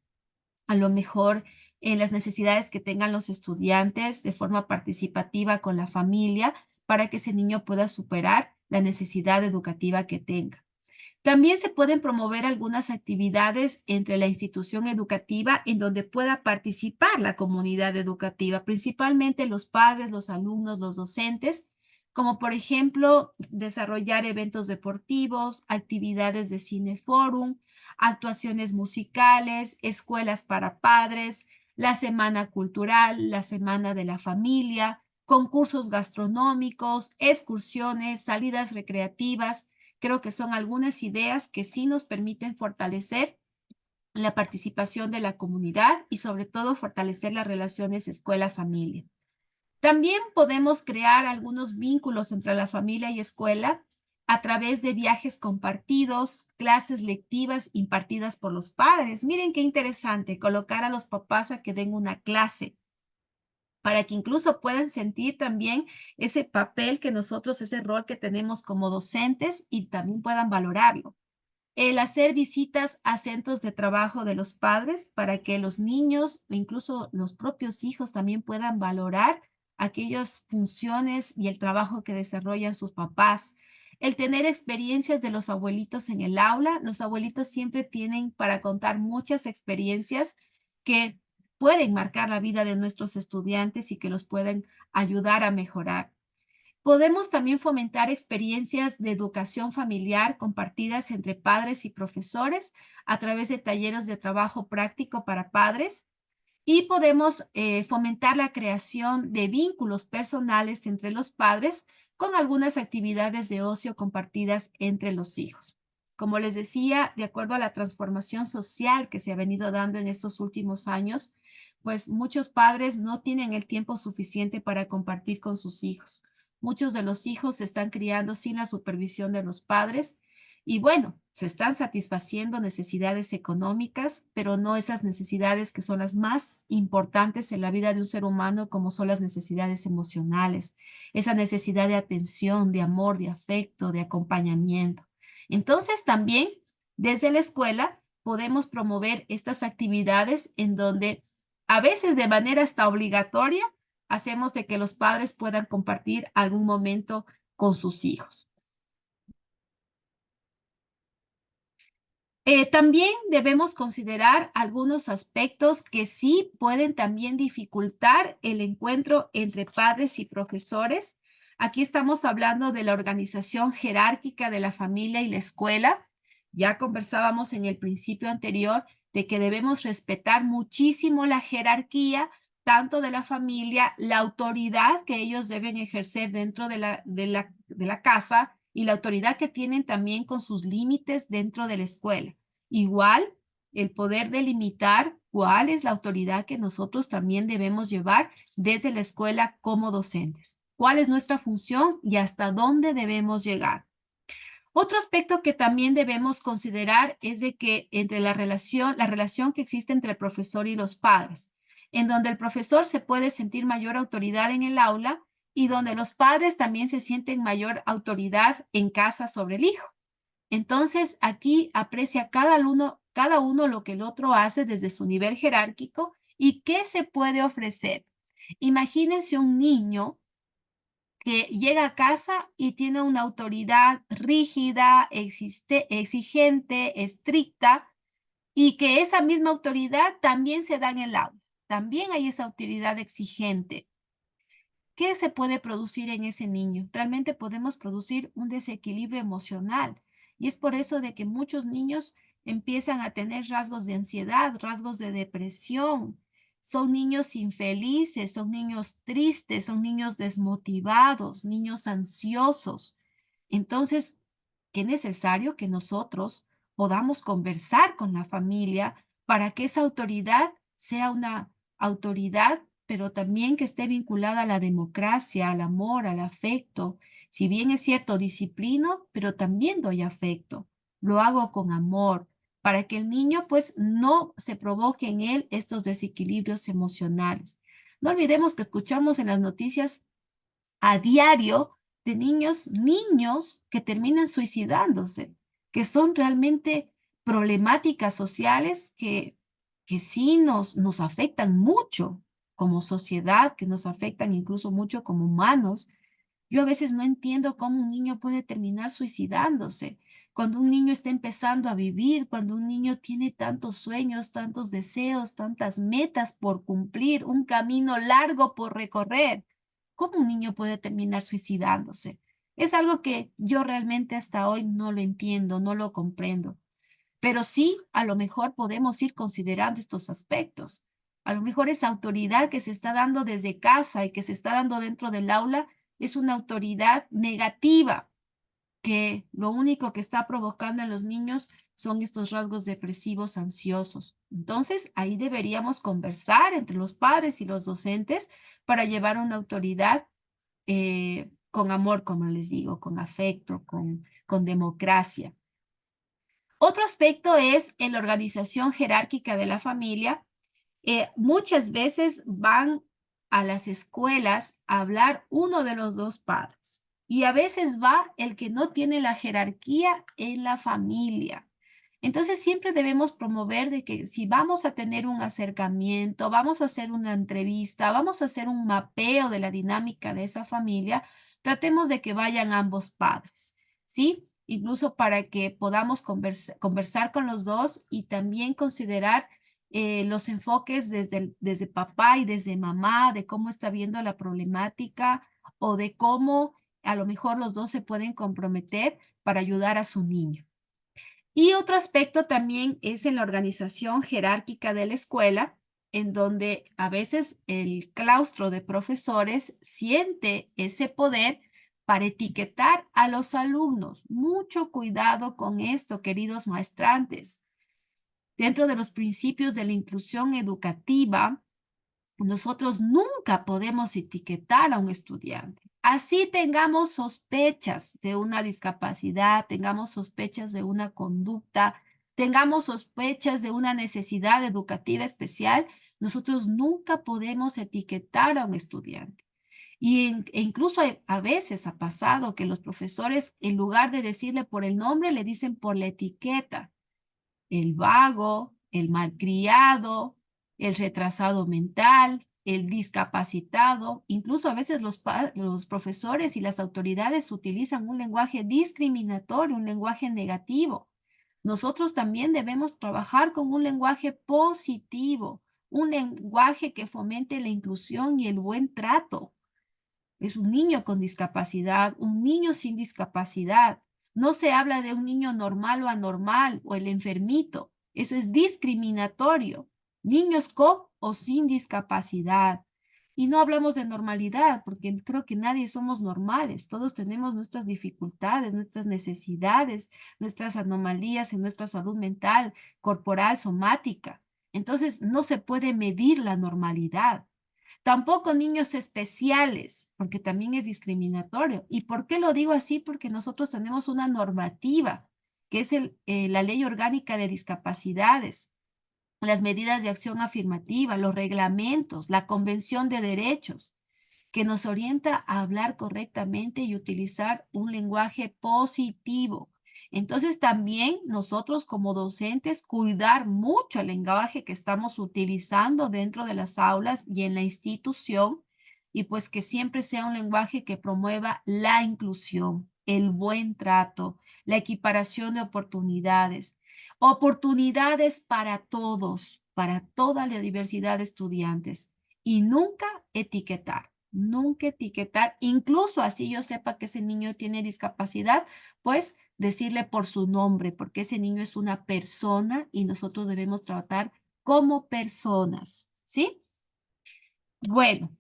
a lo mejor, en las necesidades que tengan los estudiantes, de forma participativa con la familia, para que ese niño pueda superar la necesidad educativa que tenga. También se pueden promover algunas actividades entre la institución educativa en donde pueda participar la comunidad educativa, principalmente los padres, los alumnos, los docentes, como por ejemplo desarrollar eventos deportivos, actividades de cineforum, actuaciones musicales, escuelas para padres, la semana cultural, la semana de la familia, concursos gastronómicos, excursiones, salidas recreativas. Creo que son algunas ideas que sí nos permiten fortalecer la participación de la comunidad y sobre todo fortalecer las relaciones escuela-familia. También podemos crear algunos vínculos entre la familia y escuela a través de viajes compartidos, clases lectivas impartidas por los padres. Miren qué interesante colocar a los papás a que den una clase para que incluso puedan sentir también ese papel que nosotros, ese rol que tenemos como docentes y también puedan valorarlo. El hacer visitas a centros de trabajo de los padres para que los niños o incluso los propios hijos también puedan valorar aquellas funciones y el trabajo que desarrollan sus papás. El tener experiencias de los abuelitos en el aula. Los abuelitos siempre tienen para contar muchas experiencias que pueden marcar la vida de nuestros estudiantes y que los pueden ayudar a mejorar. Podemos también fomentar experiencias de educación familiar compartidas entre padres y profesores a través de talleres de trabajo práctico para padres y podemos fomentar la creación de vínculos personales entre los padres con algunas actividades de ocio compartidas entre los hijos. Como les decía, de acuerdo a la transformación social que se ha venido dando en estos últimos años, pues muchos padres no tienen el tiempo suficiente para compartir con sus hijos. Muchos de los hijos se están criando sin la supervisión de los padres y bueno, se están satisfaciendo necesidades económicas, pero no esas necesidades que son las más importantes en la vida de un ser humano, como son las necesidades emocionales, esa necesidad de atención, de amor, de afecto, de acompañamiento. Entonces, también desde la escuela podemos promover estas actividades en donde a veces de manera hasta obligatoria hacemos de que los padres puedan compartir algún momento con sus hijos. También debemos considerar algunos aspectos que sí pueden también dificultar el encuentro entre padres y profesores. Aquí estamos hablando de la organización jerárquica de la familia y la escuela. Ya conversábamos en el principio anterior de que debemos respetar muchísimo la jerarquía, tanto de la familia, la autoridad que ellos deben ejercer dentro de la casa y la autoridad que tienen también con sus límites dentro de la escuela. Igual, el poder delimitar cuál es la autoridad que nosotros también debemos llevar desde la escuela como docentes. ¿Cuál es nuestra función y hasta dónde debemos llegar? Otro aspecto que también debemos considerar es de que entre la relación que existe entre el profesor y los padres, en donde el profesor se puede sentir mayor autoridad en el aula y donde los padres también se sienten mayor autoridad en casa sobre el hijo. Entonces, aquí aprecia cada uno lo que el otro hace desde su nivel jerárquico y qué se puede ofrecer. Imagínense un niño que llega a casa y tiene una autoridad rígida, exigente, estricta, y que esa misma autoridad también se da en el aula. También hay esa autoridad exigente. ¿Qué se puede producir en ese niño? Realmente podemos producir un desequilibrio emocional y es por eso de que muchos niños empiezan a tener rasgos de ansiedad, rasgos de depresión. Son niños infelices, son niños tristes, son niños desmotivados, niños ansiosos. Entonces, qué necesario que nosotros podamos conversar con la familia para que esa autoridad sea una autoridad, pero también que esté vinculada a la democracia, al amor, al afecto. Si bien es cierto, disciplino, pero también doy afecto. Lo hago con amor, para que el niño pues no se provoque en él estos desequilibrios emocionales. No olvidemos que escuchamos en las noticias a diario de niños que terminan suicidándose, que son realmente problemáticas sociales que sí nos afectan mucho como sociedad, que nos afectan incluso mucho como humanos. Yo a veces no entiendo cómo un niño puede terminar suicidándose. Cuando un niño está empezando a vivir, cuando un niño tiene tantos sueños, tantos deseos, tantas metas por cumplir, un camino largo por recorrer, ¿cómo un niño puede terminar suicidándose? Es algo que yo realmente hasta hoy no lo entiendo, no lo comprendo. Pero sí, a lo mejor podemos ir considerando estos aspectos. A lo mejor esa autoridad que se está dando desde casa y que se está dando dentro del aula es una autoridad negativa, que lo único que está provocando en los niños son estos rasgos depresivos, ansiosos. Entonces, ahí deberíamos conversar entre los padres y los docentes para llevar una autoridad con amor, como les digo, con afecto, con democracia. Otro aspecto es en la organización jerárquica de la familia. Muchas veces van a las escuelas a hablar uno de los dos padres y a veces va el que no tiene la jerarquía en la familia. Entonces siempre debemos promover de que si vamos a tener un acercamiento, vamos a hacer una entrevista, vamos a hacer un mapeo de la dinámica de esa familia, tratemos de que vayan ambos padres, ¿sí? Incluso para que podamos conversar con los dos y también considerar los enfoques desde papá y desde mamá, de cómo está viendo la problemática o de cómo a lo mejor los dos se pueden comprometer para ayudar a su niño. Y otro aspecto también es en la organización jerárquica de la escuela, en donde a veces el claustro de profesores siente ese poder para etiquetar a los alumnos. Mucho cuidado con esto, queridos maestrantes. Dentro de los principios de la inclusión educativa, nosotros nunca podemos etiquetar a un estudiante. Así tengamos sospechas de una discapacidad, tengamos sospechas de una conducta, tengamos sospechas de una necesidad educativa especial, nosotros nunca podemos etiquetar a un estudiante. E incluso a veces ha pasado que los profesores, en lugar de decirle por el nombre, le dicen por la etiqueta: el vago, el malcriado, el retrasado mental, el discapacitado. Incluso a veces los profesores y las autoridades utilizan un lenguaje discriminatorio, un lenguaje negativo. Nosotros también debemos trabajar con un lenguaje positivo, un lenguaje que fomente la inclusión y el buen trato. Es un niño con discapacidad, un niño sin discapacidad. No se habla de un niño normal o anormal o el enfermito. Eso es discriminatorio. Niños con o sin discapacidad. Y no hablamos de normalidad, porque creo que nadie somos normales. Todos tenemos nuestras dificultades, nuestras necesidades, nuestras anomalías en nuestra salud mental, corporal, somática. Entonces, no se puede medir la normalidad. Tampoco niños especiales, porque también es discriminatorio. ¿Y por qué lo digo así? Porque nosotros tenemos una normativa, que es la Ley Orgánica de Discapacidades, las medidas de acción afirmativa, los reglamentos, la Convención de Derechos, que nos orienta a hablar correctamente y utilizar un lenguaje positivo. Entonces también nosotros como docentes cuidar mucho el lenguaje que estamos utilizando dentro de las aulas y en la institución, y pues que siempre sea un lenguaje que promueva la inclusión, el buen trato, la equiparación de oportunidades, oportunidades para todos, para toda la diversidad de estudiantes y nunca etiquetar. Nunca etiquetar, incluso así yo sepa que ese niño tiene discapacidad, pues decirle por su nombre, porque ese niño es una persona y nosotros debemos tratar como personas, ¿sí? Bueno,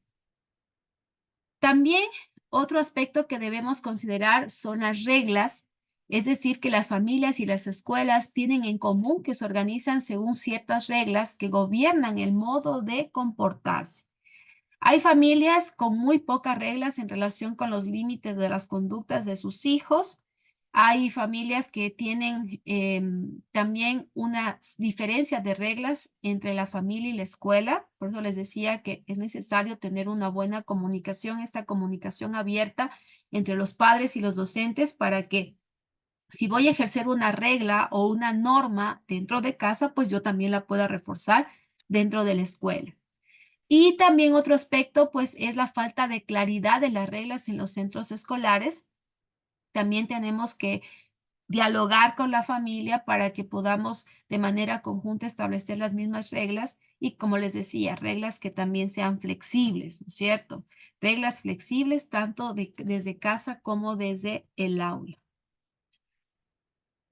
también otro aspecto que debemos considerar son las reglas Es decir, que las familias y las escuelas tienen en común que se organizan según ciertas reglas que gobiernan el modo de comportarse. Hay familias con muy pocas reglas en relación con los límites de las conductas de sus hijos. Hay familias que tienen también una diferencia de reglas entre la familia y la escuela. Por eso les decía que es necesario tener una buena comunicación, esta comunicación abierta entre los padres y los docentes para que si voy a ejercer una regla o una norma dentro de casa, pues yo también la pueda reforzar dentro de la escuela. Y también otro aspecto, pues, es la falta de claridad de las reglas en los centros escolares. También tenemos que dialogar con la familia para que podamos de manera conjunta establecer las mismas reglas y, como les decía, reglas que también sean flexibles, ¿no es cierto? Reglas flexibles tanto desde casa como desde el aula.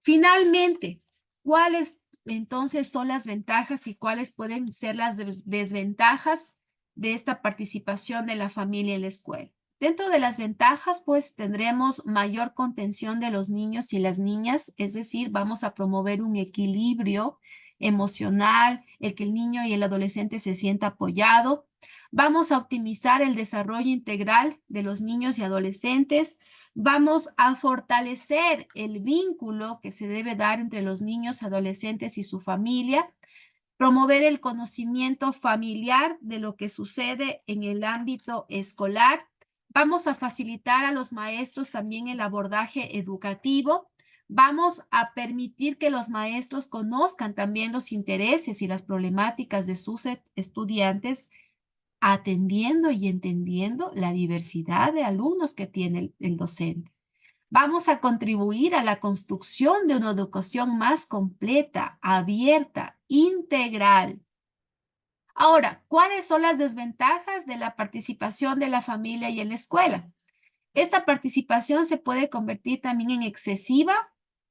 Finalmente, ¿cuáles entonces son las ventajas y cuáles pueden ser las desventajas de esta participación de la familia en la escuela? Dentro de las ventajas, pues tendremos mayor contención de los niños y las niñas, es decir, vamos a promover un equilibrio emocional, el que el niño y el adolescente se sienta apoyado. Vamos a optimizar el desarrollo integral de los niños y adolescentes. Vamos a fortalecer el vínculo que se debe dar entre los niños, adolescentes y su familia, promover el conocimiento familiar de lo que sucede en el ámbito escolar. Vamos a facilitar a los maestros también el abordaje educativo. Vamos a permitir que los maestros conozcan también los intereses y las problemáticas de sus estudiantes, atendiendo y entendiendo la diversidad de alumnos que tiene el docente. Vamos a contribuir a la construcción de una educación más completa, abierta, integral. Ahora, ¿cuáles son las desventajas de la participación de la familia y en la escuela? Esta participación se puede convertir también en excesiva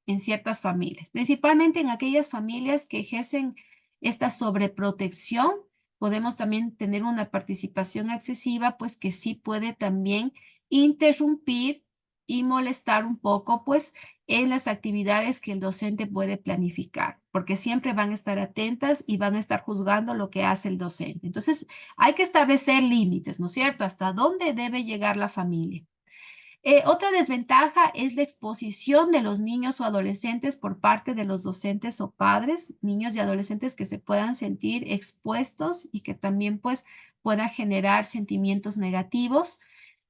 en ciertas familias, principalmente en aquellas familias que ejercen esta sobreprotección. Podemos también tener una participación excesiva, pues que sí puede también interrumpir y molestar un poco, pues, en las actividades que el docente puede planificar, porque siempre van a estar atentas y van a estar juzgando lo que hace el docente. Entonces, hay que establecer límites, ¿no es cierto? Hasta dónde debe llegar la familia. Otra desventaja es la exposición de los niños o adolescentes por parte de los docentes o padres, niños y adolescentes que se puedan sentir expuestos y que también pues pueda generar sentimientos negativos.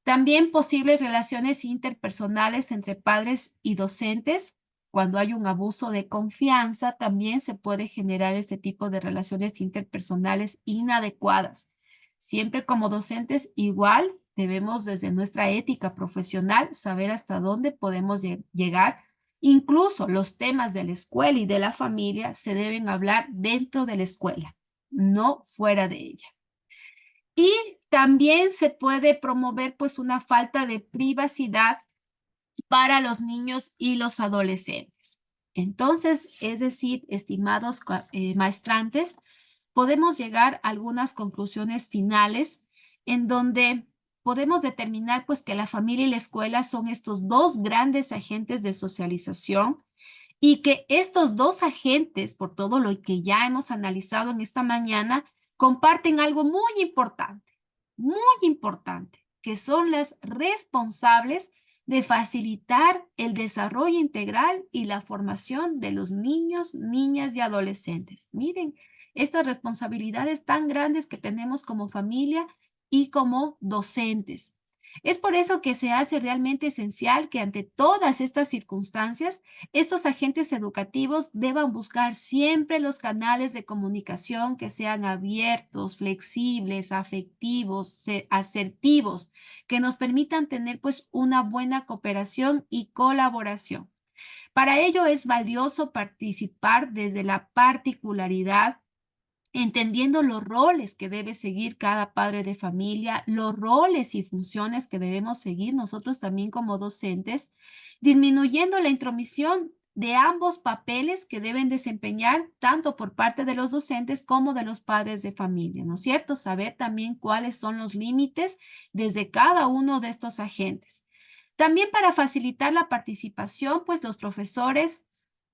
También posibles relaciones interpersonales entre padres y docentes. Cuando hay un abuso de confianza, también se puede generar este tipo de relaciones interpersonales inadecuadas. Siempre como docentes, igual debemos desde nuestra ética profesional saber hasta dónde podemos llegar. Incluso los temas de la escuela y de la familia se deben hablar dentro de la escuela, no fuera de ella. Y también se puede promover pues una falta de privacidad para los niños y los adolescentes. Entonces, es decir, estimados maestrantes, podemos llegar a algunas conclusiones finales en donde podemos determinar pues que la familia y la escuela son estos dos grandes agentes de socialización y que estos dos agentes, por todo lo que ya hemos analizado en esta mañana, comparten algo muy importante, que son las responsables de facilitar el desarrollo integral y la formación de los niños, niñas y adolescentes. Miren, estas responsabilidades tan grandes que tenemos como familia y como docentes. Es por eso que se hace realmente esencial que ante todas estas circunstancias, estos agentes educativos deban buscar siempre los canales de comunicación que sean abiertos, flexibles, afectivos, asertivos, que nos permitan tener pues una buena cooperación y colaboración. Para ello es valioso participar desde la particularidad, entendiendo los roles que debe seguir cada padre de familia, los roles y funciones que debemos seguir nosotros también como docentes, disminuyendo la intromisión de ambos papeles que deben desempeñar tanto por parte de los docentes como de los padres de familia, ¿no es cierto? Saber también cuáles son los límites desde cada uno de estos agentes. También para facilitar la participación, pues los profesores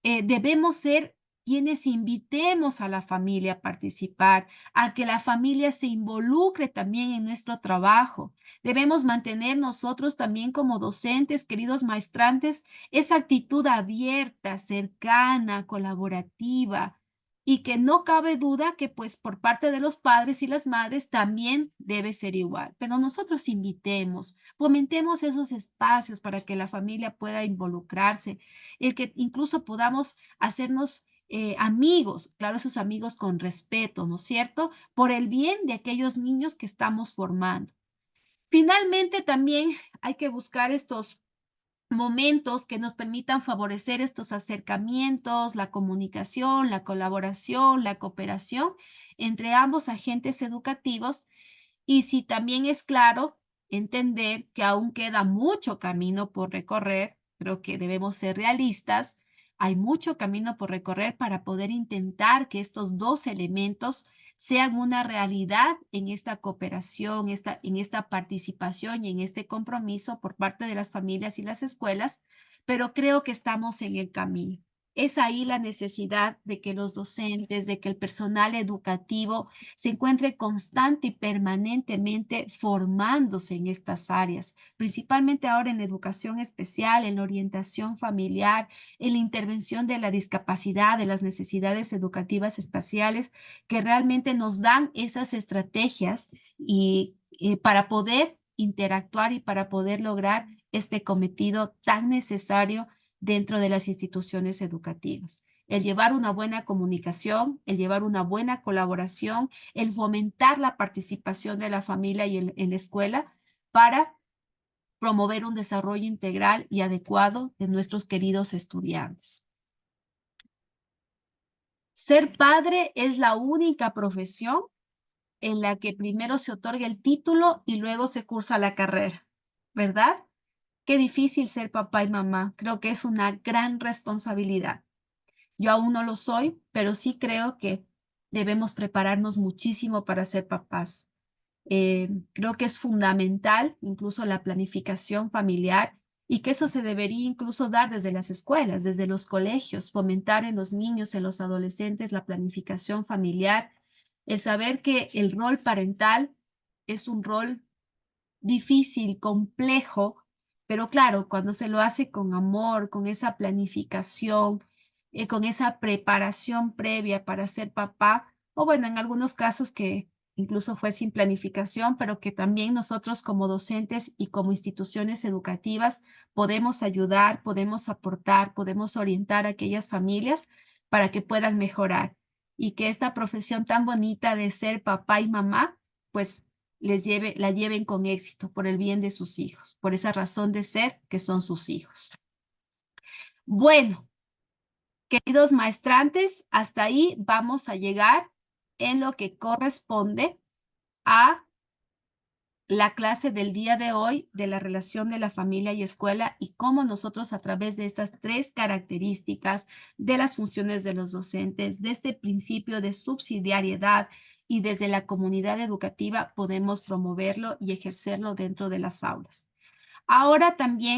debemos ser quienes invitemos a la familia a participar, a que la familia se involucre también en nuestro trabajo. Debemos mantener nosotros también como docentes, queridos maestrantes, esa actitud abierta, cercana, colaborativa, y que no cabe duda que pues por parte de los padres y las madres también debe ser igual. Pero nosotros invitemos, fomentemos esos espacios para que la familia pueda involucrarse, el que incluso podamos hacernos amigos, claro, esos amigos con respeto, ¿no es cierto? Por el bien de aquellos niños que estamos formando. Finalmente, también hay que buscar estos momentos que nos permitan favorecer estos acercamientos, la comunicación, la colaboración, la cooperación entre ambos agentes educativos y si también es claro, entender que aún queda mucho camino por recorrer, creo que debemos ser realistas, hay mucho camino por recorrer para poder intentar que estos dos elementos sean una realidad en esta cooperación, en esta participación y en este compromiso por parte de las familias y las escuelas, pero creo que estamos en el camino. Es ahí la necesidad de que los docentes, de que el personal educativo se encuentre constante y permanentemente formándose en estas áreas, principalmente ahora en la educación especial, en la orientación familiar, en la intervención de la discapacidad, de las necesidades educativas especiales, que realmente nos dan esas estrategias y para poder interactuar y para poder lograr este cometido tan necesario dentro de las instituciones educativas. El llevar una buena comunicación, el llevar una buena colaboración, el fomentar la participación de la familia y en la escuela para promover un desarrollo integral y adecuado de nuestros queridos estudiantes. Ser padre es la única profesión en la que primero se otorga el título y luego se cursa la carrera, ¿verdad? Qué difícil ser papá y mamá. Creo que es una gran responsabilidad. Yo aún no lo soy, pero sí creo que debemos prepararnos muchísimo para ser papás. Creo que es fundamental incluso la planificación familiar y que eso se debería incluso dar desde las escuelas, desde los colegios, fomentar en los niños, en los adolescentes la planificación familiar, el saber que el rol parental es un rol difícil, complejo, pero claro, cuando se lo hace con amor, con esa planificación, con esa preparación previa para ser papá, o bueno, en algunos casos que incluso fue sin planificación, pero que también nosotros como docentes y como instituciones educativas podemos ayudar, podemos aportar, podemos orientar a aquellas familias para que puedan mejorar y que esta profesión tan bonita de ser papá y mamá, pues la lleven con éxito por el bien de sus hijos, por esa razón de ser que son sus hijos. Bueno, queridos maestrantes, hasta ahí vamos a llegar en lo que corresponde a la clase del día de hoy de la relación de la familia y escuela y cómo nosotros a través de estas tres características de las funciones de los docentes, de este principio de subsidiariedad y desde la comunidad educativa podemos promoverlo y ejercerlo dentro de las aulas. Ahora también